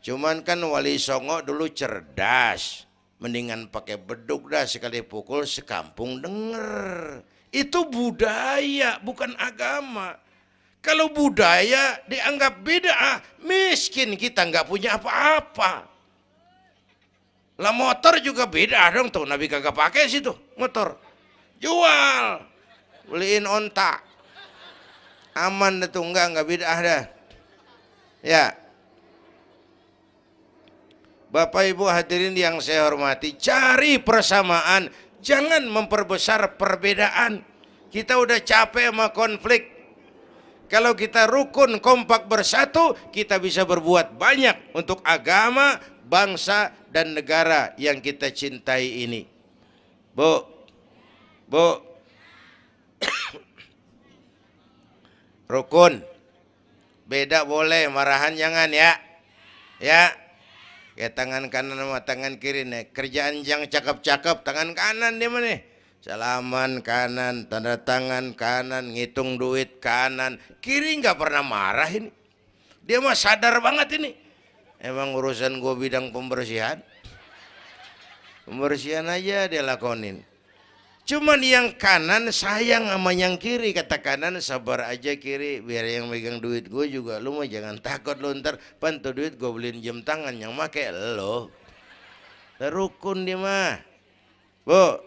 Cuman kan Wali Songo dulu cerdas. Mendingan pakai beduk dah, sekali pukul sekampung denger. Itu budaya bukan agama. Kalau budaya dianggap bid'ah, miskin kita nggak punya apa-apa. Lah motor juga bid'ah dong tuh, Nabi kagak pakai situ motor. Jual, beliin onta. Aman dah tuh, enggak bid'ah dah. Ya. Bapak Ibu hadirin yang saya hormati, cari persamaan, jangan memperbesar perbedaan. Kita udah capek sama konflik. Kalau kita rukun, kompak bersatu, kita bisa berbuat banyak untuk agama, bangsa, dan negara yang kita cintai ini. Bu, rukun, beda boleh, marahan jangan ya. Ya. Kayak tangan kanan sama tangan kiri nih. Kerjaan yang cakep-cakep tangan kanan dia mana nih? Salaman kanan, tanda tangan kanan, ngitung duit kanan. Kiri nggak pernah marah ini. Dia mah sadar banget ini. Emang urusan gue bidang pembersihan. Pembersihan aja dia lakonin. Cuman yang kanan sayang sama yang kiri. Kata kanan sabar aja kiri, biar yang megang duit gue juga. Lu mah jangan takut lu ntar pantu duit gue beliin jam tangan yang make lo. Rukun dia mah. Bu,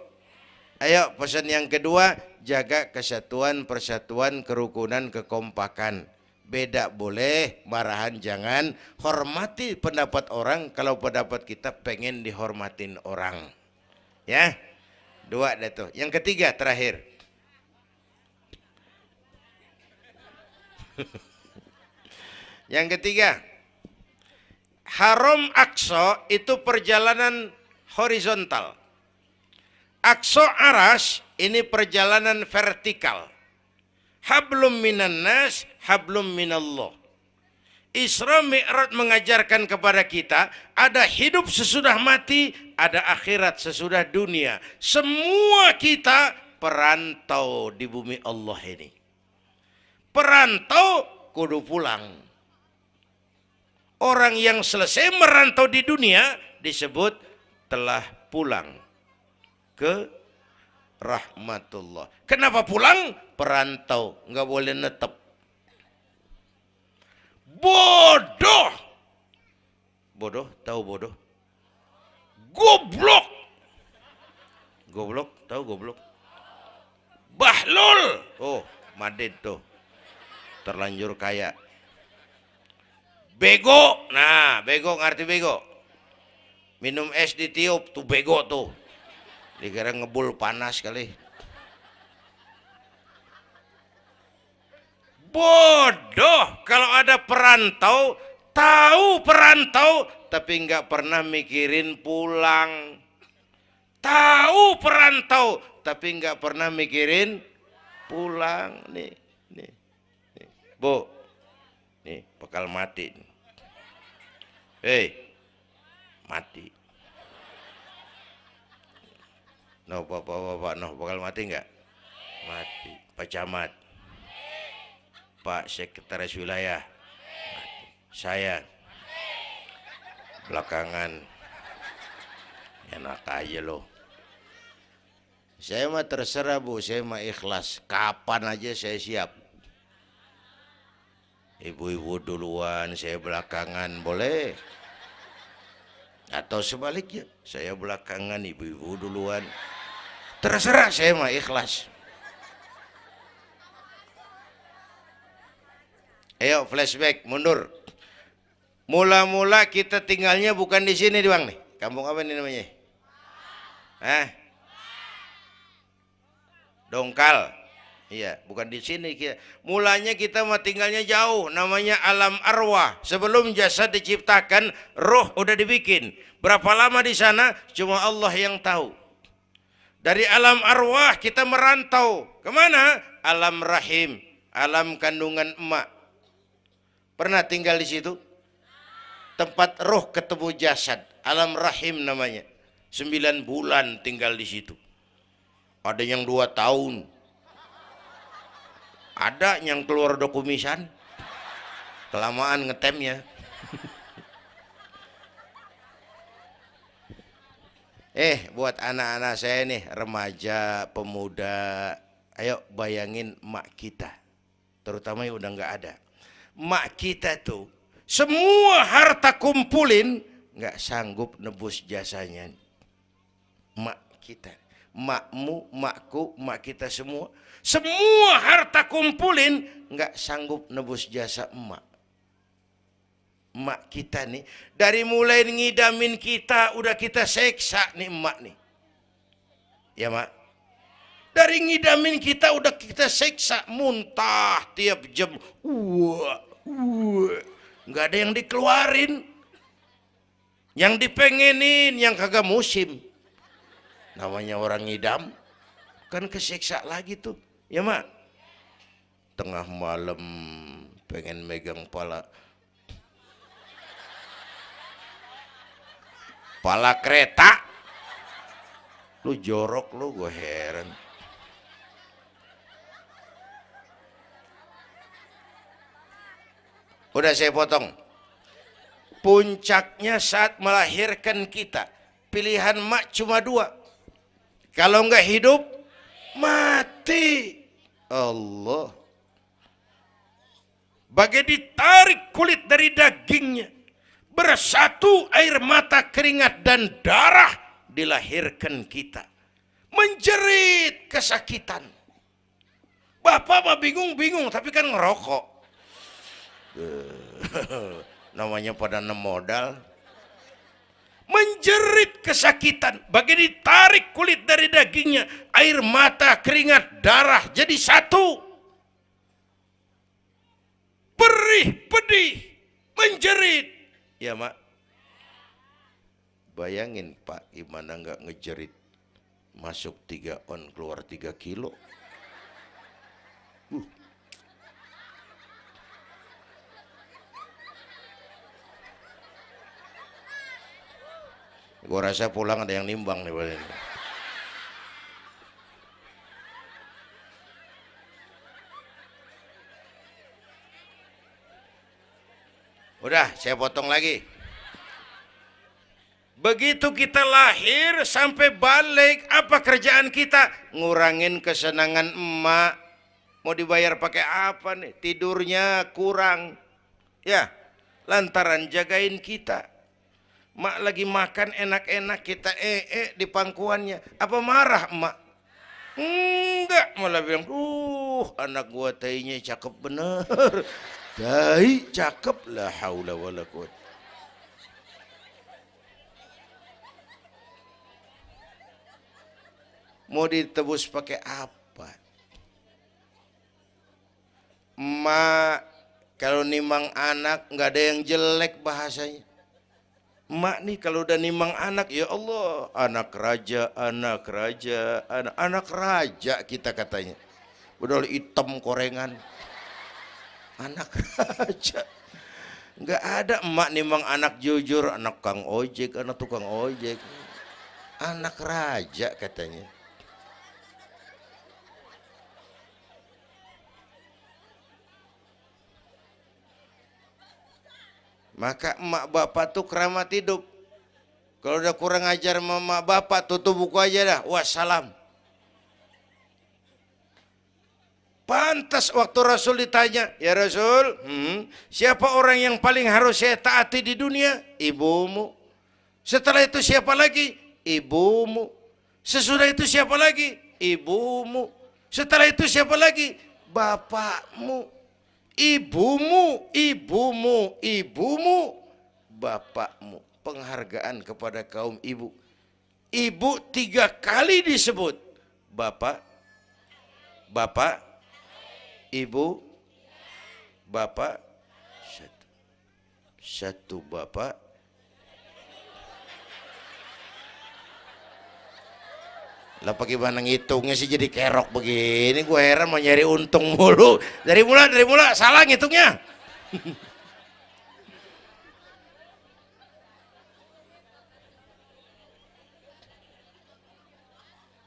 ayo pesan yang kedua, jaga kesatuan, persatuan, kerukunan, kekompakan. Beda boleh, marahan jangan. Hormati pendapat orang kalau pendapat kita pengen dihormatin orang. Ya. Dua dah tuh. Yang ketiga terakhir. Yang ketiga, Haram Aqsa itu perjalanan horizontal. Aqsa Aras ini perjalanan vertikal. Hablum minan nas, hablum minallah. Isra Mi'raj mengajarkan kepada kita ada hidup sesudah mati, ada akhirat sesudah dunia. Semua kita perantau di bumi Allah ini. Perantau kudu pulang. Orang yang selesai merantau di dunia disebut telah pulang ke rahmatullah. Kenapa pulang? Perantau, nggak boleh netep. Bodoh. Bodoh, tahu bodoh? Goblok. Goblok, tahu goblok? Bahlul. Oh, Madid tuh. Terlanjur kaya. Bego. Nah, bego ngerti bego? Minum es ditiup tuh bego tuh. Dikira ngebul panas kali. Bodoh. Kalau ada perantau tahu perantau tapi nggak pernah mikirin pulang. Tahu perantau tapi nggak pernah mikirin pulang. Nih, nih, nih. Bu, nih bakal mati. Hei, mati. No, bapak, no, bakal mati nggak? Mati. Pak Camat, Pak Sekretaris Wilayah, saya belakangan enak aja loh. Saya mah terserah Bu, saya mah ikhlas. Kapan aja saya siap. Ibu-ibu duluan, saya belakangan, boleh. Atau sebaliknya, saya belakangan, ibu-ibu duluan. Terserah, saya mah ikhlas. Ayo flashback, mundur. Mula-mula kita tinggalnya bukan di sini Bang nih. Kampung apa ini namanya? Hah? Dongkal. Iya, bukan di sini kita. Mulanya kita mah tinggalnya jauh, namanya alam arwah. Sebelum jasad diciptakan, roh udah dibikin. Berapa lama di sana? Cuma Allah yang tahu. Dari alam arwah kita merantau kemana? Alam rahim, alam kandungan emak. Pernah tinggal di situ? Tempat roh ketemu jasad, alam rahim namanya. 9 bulan tinggal di situ. Ada yang 2 tahun. Ada yang keluar dokumisan. Kelamaan ngetemnya. Buat anak-anak saya nih, remaja, pemuda, ayo bayangin mak kita, terutama yang udah nggak ada. Mak kita tuh semua harta kumpulin nggak sanggup nebus jasanya. Mak kita, makmu, makku, mak kita semua harta kumpulin nggak sanggup nebus jasa emak. Emak kita nih, dari mulai ngidamin kita udah kita seksa nih emak nih. Ya mak, dari ngidamin kita udah kita seksa, muntah tiap jam. Nggak ada yang dikeluarin. Yang dipengenin yang kagak musim. Namanya orang ngidam, kan keseksa lagi tuh. Ya mak, tengah malam pengen megang pala kereta, lu jorok lu, gue heran. Udah saya potong. Puncaknya saat melahirkan kita, pilihan mak cuma 2. Kalau enggak hidup, mati. Allah. Bagai ditarik kulit dari dagingnya, bersatu air mata, keringat dan darah, dilahirkan kita. Menjerit kesakitan. Bapak mah bingung-bingung tapi kan ngerokok. Namanya pada modal. Menjerit kesakitan, bagai ditarik kulit dari dagingnya, air mata, keringat, darah jadi satu. Perih, pedih, menjerit. Ya mak, bayangin Pak, gimana nggak ngejerit. Masuk 3 on, keluar 3 kilo. Gue rasa pulang ada yang nimbang nih. Udah, saya potong lagi. Begitu kita lahir sampai balik, apa kerjaan kita? Ngurangin kesenangan emak. Mau dibayar pakai apa nih? Tidurnya kurang. Ya, lantaran jagain kita. Mak lagi makan enak-enak, kita di pangkuannya. Apa marah emak? Enggak, malah bilang, anak gua tainya cakep bener. Tai cakep, la haula wala quwwata. Mau ditebus pakai apa? Emak Kalau nimang anak nggak ada yang jelek bahasanya. Emak nih kalau udah nimang anak, ya Allah, anak raja, anak raja, anak raja kita katanya. Udah hitam korengan, anak raja. Nggak ada emak nimang anak jujur, anak kang ojek, anak tukang ojek, anak raja katanya. Maka emak bapak tuh keramat hidup. Kalau udah kurang ajar emak bapak, tutup buku aja dah. Wassalam. Pantas waktu Rasul ditanya, ya Rasul, siapa orang yang paling harus saya taati di dunia? Ibumu. Setelah itu siapa lagi? Ibumu. Sesudah itu siapa lagi? Ibumu. Setelah itu siapa lagi? Bapakmu. Ibumu, ibumu, ibumu, bapakmu. Penghargaan kepada kaum ibu. Ibu 3 kali disebut. Bapak, bapak, ibu, bapak, satu bapak. Lah bagaimana ngitungnya sih jadi kerok begini? Gue heran mau nyari untung mulu. Dari mula salah ngitungnya.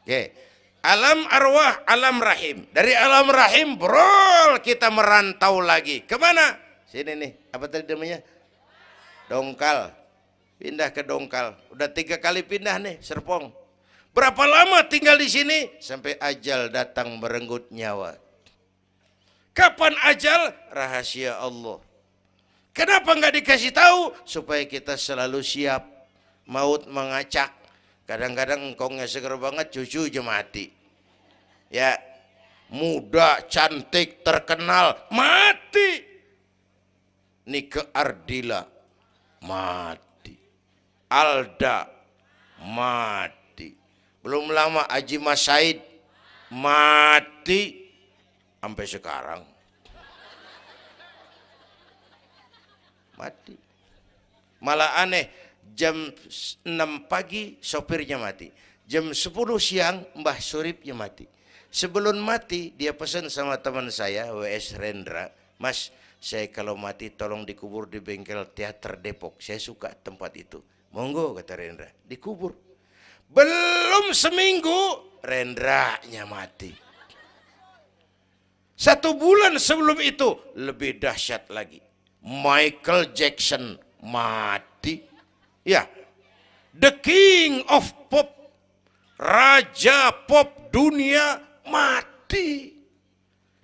Oke. Alam arwah, alam rahim. Dari alam rahim brol kita merantau lagi. Kemana? Sini nih. Apa tadi namanya? Dongkal. Pindah ke Dongkal. Udah 3 kali pindah nih, Serpong. Berapa lama tinggal di sini? Sampai ajal datang merenggut nyawa. Kapan ajal? Rahasia Allah. Kenapa nggak dikasih tahu? Supaya kita selalu siap. Maut mengacak. Kadang-kadang engkongnya seger banget, cucu aja mati. Ya, muda, cantik, terkenal, mati. Nike Ardila, mati. Alda, mati. Belum lama Haji Mas Said mati sampai sekarang. Mati. Malah aneh, jam 6 pagi sopirnya mati. Jam 10 siang Mbah Suripnya mati. Sebelum mati dia pesan sama teman saya WS Rendra, Mas, saya kalau mati tolong dikubur di bengkel teater Depok. Saya suka tempat itu. Monggo kata Rendra, dikubur. Belum seminggu Rendranya mati. 1 bulan sebelum itu lebih dahsyat lagi. Michael Jackson mati. Ya, the king of pop, raja pop dunia mati.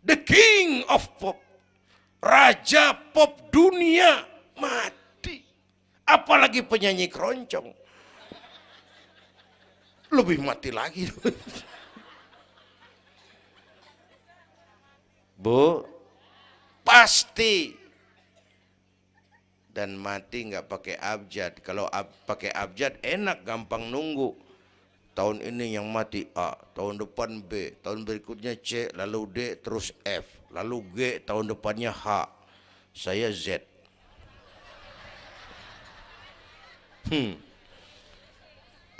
The king of pop, raja pop dunia mati. Apalagi penyanyi keroncong. Lebih mati lagi. Bu, pasti. Dan mati nggak pakai abjad. Kalau pakai abjad enak, gampang nunggu. Tahun ini yang mati A, tahun depan B, tahun berikutnya C, lalu D, terus F, lalu G, tahun depannya H. Saya Z.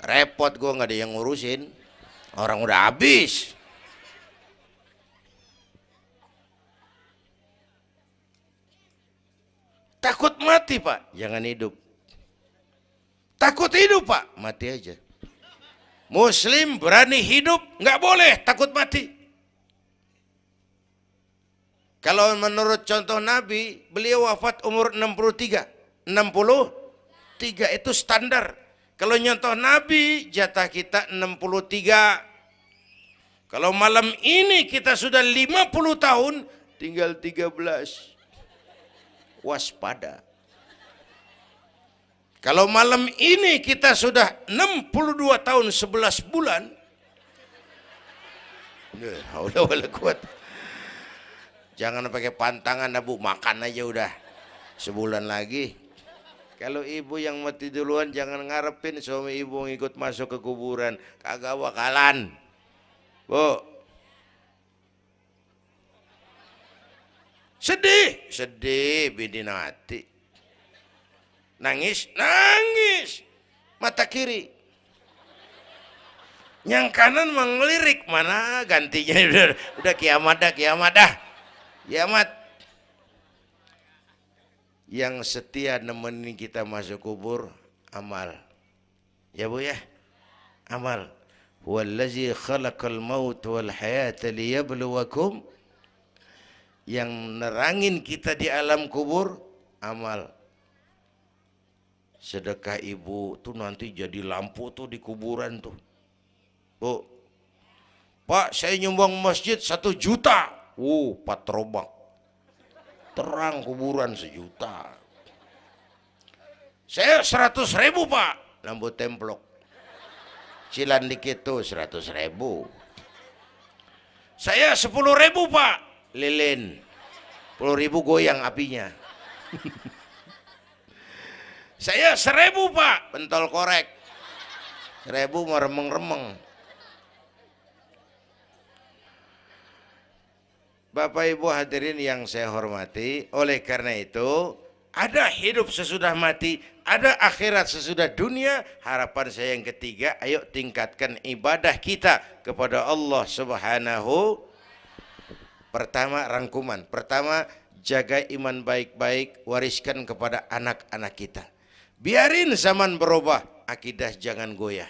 Repot gue, nggak ada yang ngurusin. Orang udah habis. Takut mati Pak, jangan hidup. Takut hidup Pak, mati aja. Muslim berani hidup, nggak boleh takut mati. Kalau menurut contoh Nabi, beliau wafat umur 63. 63 itu standar. Kalau nyontoh Nabi, jatah kita 63. Kalau malam ini kita sudah 50 tahun, tinggal 13. Waspada. Kalau malam ini kita sudah 62 tahun 11 bulan, udah kuat. Jangan pakai pantangan, Bu, makan aja udah. Sebulan lagi. Kalau ibu yang mati duluan jangan ngarepin suami ibu ngikut masuk ke kuburan, kagak bakalan. Bu. Sedih, sedih bidinati. Nangis, nangis. Mata kiri. Yang kanan mengelirik, mana gantinya udah kiamat dah, kiamat dah. Kiamat. Yang setia nemenin kita masuk kubur, amal. Ya Bu ya? Amal. Wallazi khalaqal maut wal hayata liyabluwakum. Yang nerangin kita di alam kubur, amal. Sedekah ibu tuh nanti jadi lampu tuh di kuburan tuh. Bu, Pak saya nyumbang masjid 1 juta. Patrobak. Terang kuburan 1 juta. Saya 100.000 Pak. Lampu templok. Cilan dikit tuh 100.000. Saya 10.000 Pak. Lilin. 10.000 goyang apinya. Saya 1.000 Pak. Pentol korek. 1.000 mau remeng-remeng. Bapak Ibu hadirin yang saya hormati, oleh karena itu ada hidup sesudah mati, ada akhirat sesudah dunia. Harapan saya yang ketiga, ayo tingkatkan ibadah kita kepada Allah Subhanahu. Pertama rangkuman, pertama jaga iman baik-baik, wariskan kepada anak-anak kita. Biarin zaman berubah, akidah jangan goyah.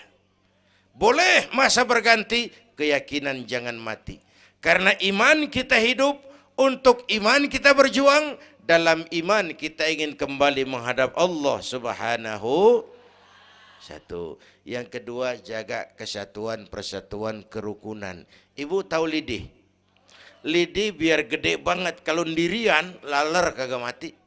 Boleh masa berganti, keyakinan jangan mati. Karena iman kita hidup, untuk iman kita berjuang, dalam iman kita ingin kembali menghadap Allah Subhanahu. Satu. Yang kedua, jaga kesatuan, persatuan, kerukunan. Ibu tahu lidi? Lidi biar gede banget, kalau ndirian laler kagak mati.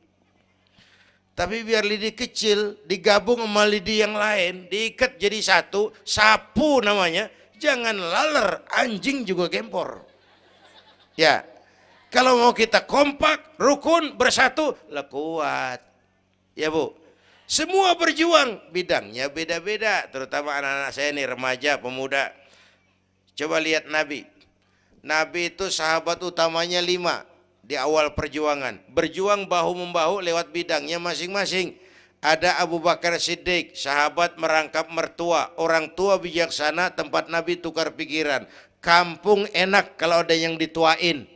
Tapi biar lidi kecil digabung sama lidi yang lain, diikat jadi satu, sapu namanya, jangan laler, anjing juga gempor. Ya, kalau mau kita kompak, rukun, bersatu, lah kuat. Ya Bu, semua berjuang, bidangnya beda-beda, terutama anak-anak saya nih, remaja, pemuda. Coba lihat Nabi. Nabi itu sahabat utamanya 5 di awal perjuangan. Berjuang bahu-membahu lewat bidangnya masing-masing. Ada Abu Bakar Siddiq, sahabat merangkap mertua, orang tua bijaksana, tempat Nabi tukar pikiran. Kampung enak kalau ada yang dituain.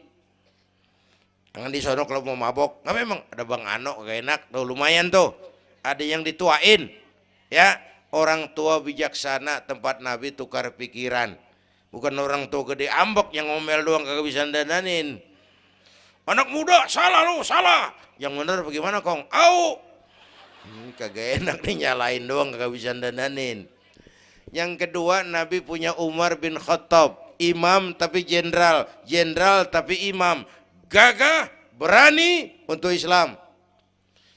Jangan di sono kalau mau mabok. Nggak, memang ada Bang Ano gak enak tuh, lumayan tuh. Ada yang dituain. Ya, orang tua bijaksana, tempat Nabi tukar pikiran. Bukan orang tua gede ambek yang ngomel doang kagak bisa dandanin. Anak muda salah lu, salah. Yang bener bagaimana Kong? Au. Kagak enak nih, nyalain doang kagak bisa dandanin. Yang kedua, Nabi punya Umar bin Khattab. Imam tapi jenderal, jenderal tapi imam, gagah, berani untuk Islam.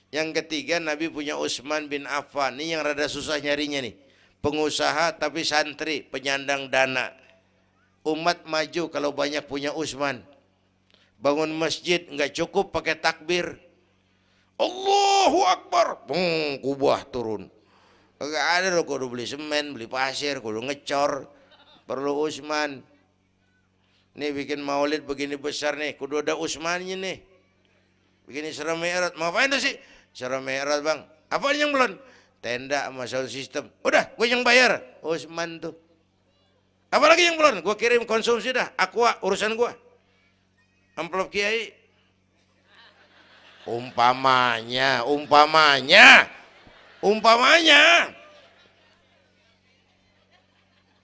Yang ketiga, Nabi punya Utsman bin Affan. Ini yang rada susah nyarinya nih. Pengusaha tapi santri, penyandang dana. Umat maju kalau banyak punya Utsman. Bangun masjid nggak cukup pakai takbir. Allahu Akbar, kubah turun. Gak ada loh, kudu beli semen, beli pasir, kudu ngecor. Perlu Utsman. Nih bikin maulid begini besar nih, kudu ada Utsmannya nih. Begini Isra Mi'raj, mau ngapain tuh sih? Isra Mi'raj Bang, apa yang belum? Tenda sama sound system. Udah, gue yang bayar. Utsman tuh. Apalagi yang belum? Gue kirim konsumsi dah, Aqua urusan gue. Amplop Kiai. Umpamanya.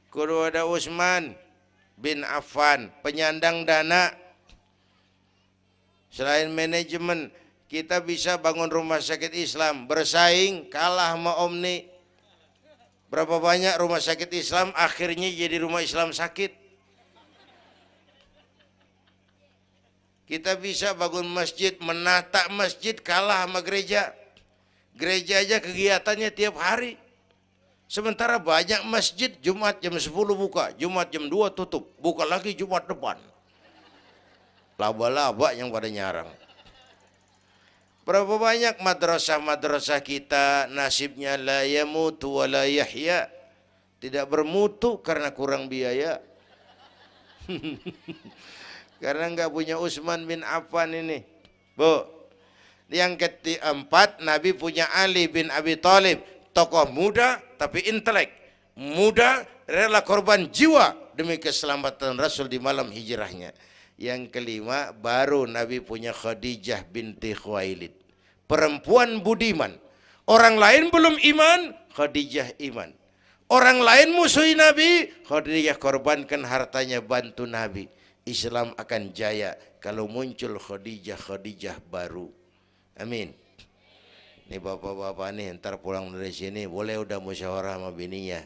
Kudu ada Utsman bin Affan, penyandang dana. Selain manajemen, kita bisa bangun rumah sakit Islam, bersaing kalah sama Omni. Berapa banyak rumah sakit Islam akhirnya jadi rumah Islam sakit. Kita bisa bangun masjid, menata masjid kalah sama gereja. Gereja aja kegiatannya tiap hari. Sementara banyak masjid Jumat jam 10 buka, Jumat jam 2 tutup, buka lagi Jumat depan. Laba-laba yang pada nyarang. Berapa banyak madrasah-madrasah kita nasibnya la yamutu wa la yahya. Tidak bermutu karena kurang biaya. Karena nggak punya Utsman bin Affan ini. Bu. Yang keempat, Nabi punya Ali bin Abi Thalib, tokoh muda tapi intelek, muda rela korban jiwa demi keselamatan Rasul di malam hijrahnya. Yang kelima, baru Nabi punya Khadijah binti Khuwailid, perempuan budiman. Orang lain belum iman, Khadijah iman. Orang lain musuhi Nabi, Khadijah korbankan hartanya bantu Nabi. Islam akan jaya kalau muncul Khadijah baru. Amin. Nih bapak-bapak nih ntar pulang dari sini boleh udah musyawarah sama bininya.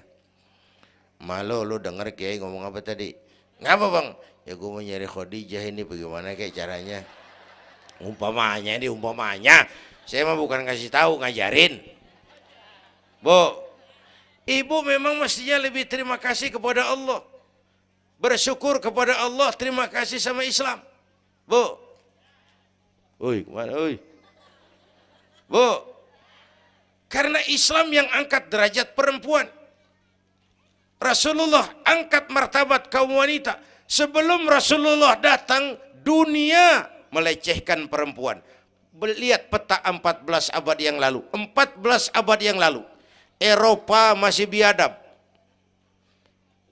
Malu lu denger Kiai ngomong apa tadi? Ngapa bang? Ya gue mau nyari Khadijah ini bagaimana kayak caranya? Umpamanya ini umpamanya. Saya mah bukan kasih tahu, ngajarin. Bu, ibu memang mestinya lebih terima kasih kepada Allah. Bersyukur kepada Allah, terima kasih sama Islam. Bu. Oi, kemana oi? Bu, karena Islam yang angkat derajat perempuan. Rasulullah angkat martabat kaum wanita. Sebelum Rasulullah datang, dunia melecehkan perempuan. Lihat peta 14 abad yang lalu. 14 abad yang lalu. Eropa masih biadab.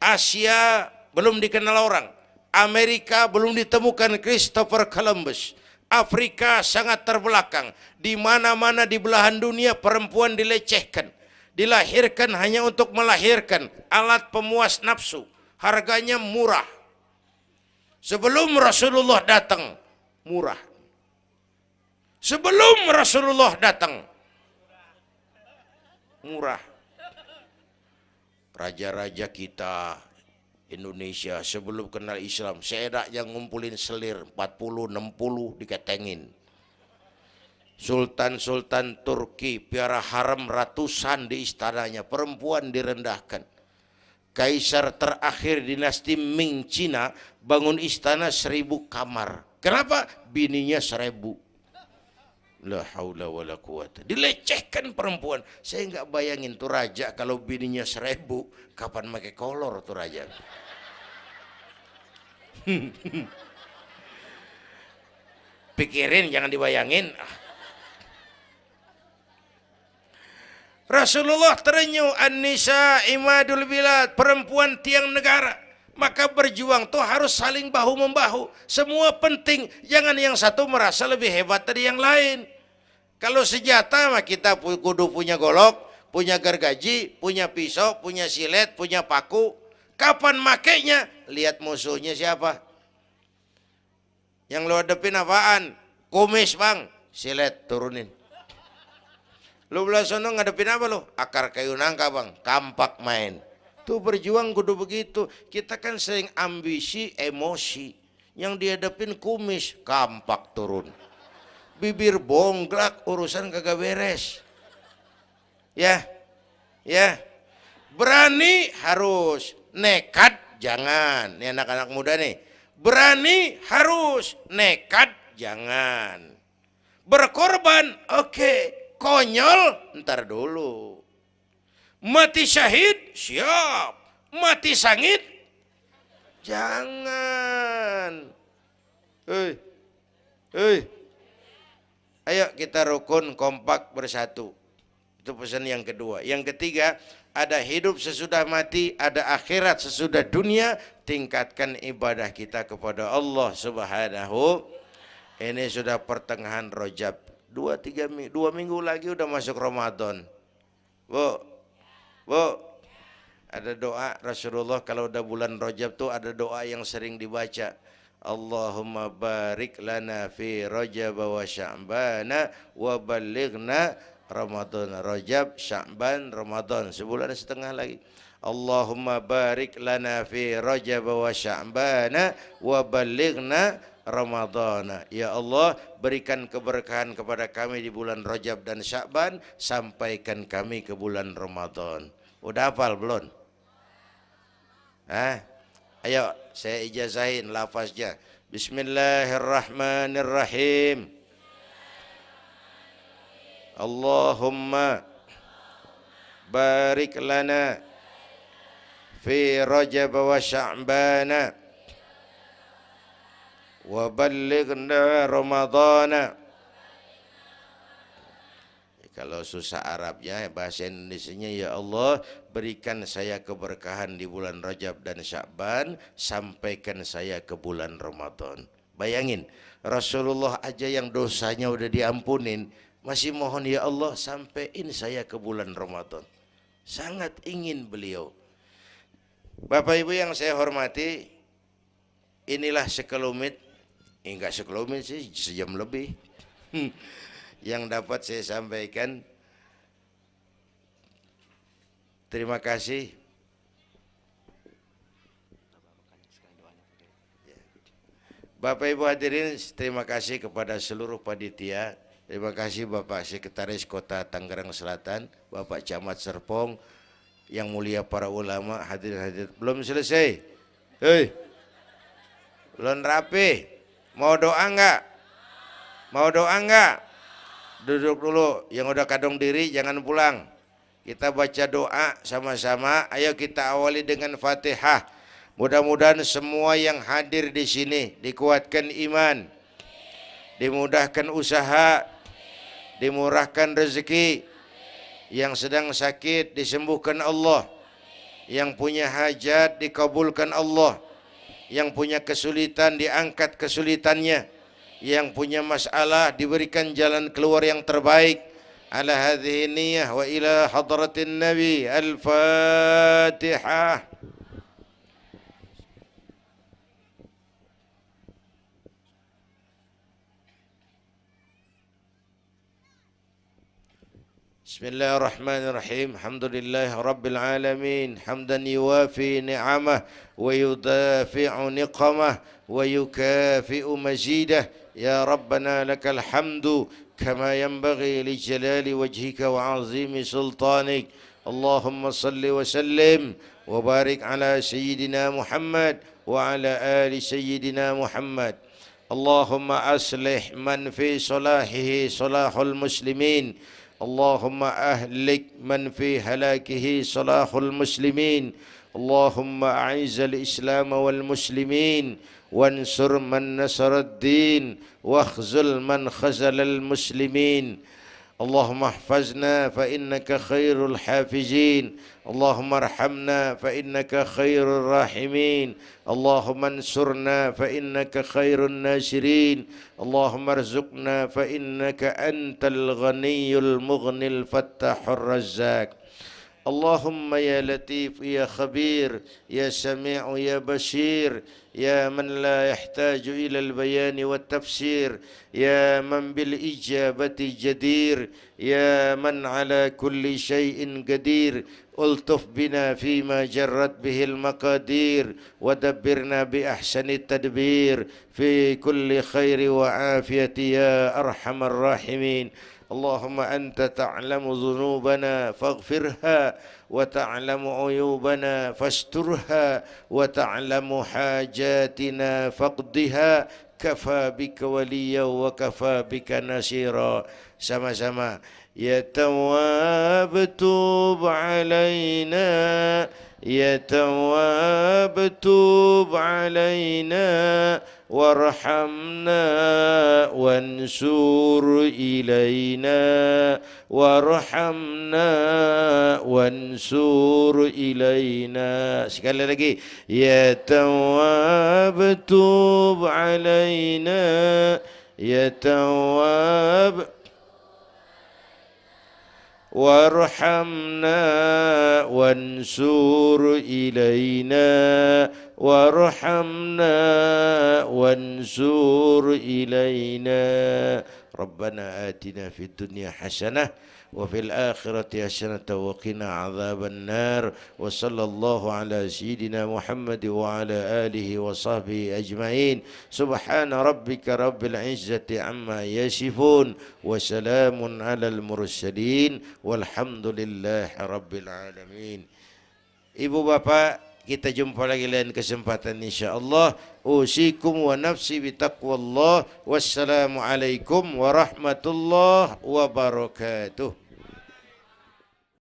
Asia belum dikenal orang. Amerika belum ditemukan Christopher Columbus. Afrika sangat terbelakang. Di mana-mana di belahan dunia perempuan dilecehkan. Dilahirkan hanya untuk melahirkan, alat pemuas nafsu. Harganya murah. Sebelum Rasulullah datang, murah. Sebelum Rasulullah datang, murah. Raja-raja kita Indonesia sebelum kenal Islam, seedak yang ngumpulin selir 40, 60 diketengin. Sultan-sultan Turki piara haram ratusan di istananya, perempuan direndahkan. Kaisar terakhir dinasti Ming Cina bangun istana 1000 kamar. Kenapa? Bininya 1000. La haula wala quwata. Dilecehkan perempuan. Saya nggak bayangin tuh raja kalau bininya 1000, kapan pakai kolor tuh raja. Pikirin, jangan dibayangin. Rasulullah terenyuh, an-nisa imadul bilad, perempuan tiang negara. Maka berjuang tuh harus saling bahu-membahu. Semua penting, jangan yang satu merasa lebih hebat dari yang lain. Kalau senjata mah kita kudu punya golok, punya gergaji, punya pisau, punya silet, punya paku. Kapan makainya? Lihat musuhnya siapa. Yang lo hadapin apaan? Kumis bang, silet turunin. Lu belah sono ngadepin apa lu? Akar kayu nangka bang, kampak main. Tuh berjuang kudu begitu. Kita kan sering ambisi, emosi. Yang dihadapin kumis, kampak turun. Bibir bonglak, urusan kagak beres. Ya, ya. Berani harus, nekat jangan. Ini anak-anak muda nih. Berani harus, nekat jangan. Berkorban, oke. Konyol, ntar dulu. Mati syahid, siap. Mati sangit, jangan. Hei, hei. Ayo kita rukun, kompak, bersatu. Itu pesan yang kedua. Yang ketiga, ada hidup sesudah mati, ada akhirat sesudah dunia. Tingkatkan ibadah kita kepada Allah Subhanahu. Ini sudah pertengahan Rajab. 2 minggu lagi udah masuk Ramadan. Bu, ada doa Rasulullah kalau udah bulan Rajab tuh ada doa yang sering dibaca. Allahumma barik lana fi Rajab wa Sya'bana wa balighna Ramadan. Rajab, Sya'ban, Ramadan, sebulan setengah lagi. Allahumma barik lana fi Rajab wa Sya'bana wa balighna Ramadhan. Ya Allah, berikan keberkahan kepada kami di bulan Rajab dan Sya'ban, sampaikan kami ke bulan Ramadan. Udah hafal belum? Ayo saya ijazahin lafaznya. Bismillahirrahmanirrahim. Allahumma barik lana fi Rajab wa Sya'bana wa ballighna Ramadhana Kalau susah Arabnya, bahasa Indonesianya, ya Allah berikan saya keberkahan di bulan Rajab dan Sya'ban, sampaikan saya ke bulan Ramadan. Bayangin, Rasulullah aja yang dosanya udah diampunin, masih mohon ya Allah sampaiin saya ke bulan Ramadan. Sangat ingin beliau. Bapak Ibu yang saya hormati, inilah sekelumit, enggak sekelumit sih, sejam lebih yang dapat saya sampaikan. Terima kasih. Bapak Ibu hadirin, terima kasih kepada seluruh panitia. Terima kasih Bapak Sekretaris Kota Tangerang Selatan, Bapak Camat Serpong, yang mulia para ulama, hadirin-hadirin. Belum selesai. Hei, belum rapi. Mau doa enggak? Mau doa enggak? Duduk dulu. Yang udah kadung diri jangan pulang. Kita baca doa sama-sama. Ayo kita awali dengan Fatihah. Mudah-mudahan semua yang hadir di sini dikuatkan iman, dimudahkan usaha, dimurahkan rezeki, yang sedang sakit disembuhkan Allah, yang punya hajat dikabulkan Allah, yang punya kesulitan diangkat kesulitannya, yang punya masalah diberikan jalan keluar yang terbaik. Ala hadhihi niyyah wa ila hadratin Nabi. Al-Fatihah. Bismillahirrahmanirrahim. Alhamdulillah Rabbil Alamin. Hamdan yuwafi ni'amah wa yudafi'u niqamah wa yukafi'u mazidah. Ya Rabbana lakal hamdu kama yanbaghi li jalali wajhika wa azimi sultanik. Allahumma salli wa sallim wa barik ala Sayyidina Muhammad wa ala ali Sayyidina Muhammad. Allahumma aslih man fi salahihi salahul muslimin. اللهم أهلك من في هلاكه صلاح المسلمين. اللهم أعز الإسلام والمسلمين وانصر من نصر الدين واخذل من خذل المسلمين. اللهم احفظنا فإنك خير الحافظين. اللهم ارحمنا فإنك خير الراحمين. اللهم انصرنا فإنك خير الناصرين. اللهم ارزقنا فإنك أنت الغني المغني الفتاح الرزاق. اللهم يا لطيف يا خبير يا سميع يا بشير يا من لا يحتاج إلى البيان والتفسير يا من بالإجابة جدير يا من على كل شيء قدير ألطف بنا فيما جرت به المقادير ودبرنا بأحسن التدبير في كل خير وعافية يا أرحم الراحمين. اللهم أنت تعلم ذنوبنا فاغفرها وتعلم عيوبنا فاسترها وتعلم حاجاتنا فاقضها كفى بك وليا وكفى بك نصيرا. Sama-sama. Ya Tawwab tub alaina, Ya Tawwab tub alaina warhamna wansur ilaina warhamna wansur ilaina. Sekali lagi. Ya Tawwab tub alaina, Ya Tawwab warhamna wansur ilaina warhamna wansur ilaina. Rabbana atina fid dunya hasanah wa fil akhirati hasanah wa qina adzaban nar. Wa sallallahu ala sayyidina Muhammad wa ala alihi wa sahbihi ajma'in. Subhana rabbika rabbil izzati amma yasifun wa salamun alal mursalin walhamdulillahi rabbil alamin. Ibu bapak, kita jumpa lagi lain kesempatan insyaallah. Usikum wa nafsi bitaqwallah. Wassalamu alaikum warahmatullahi wabarakatuh.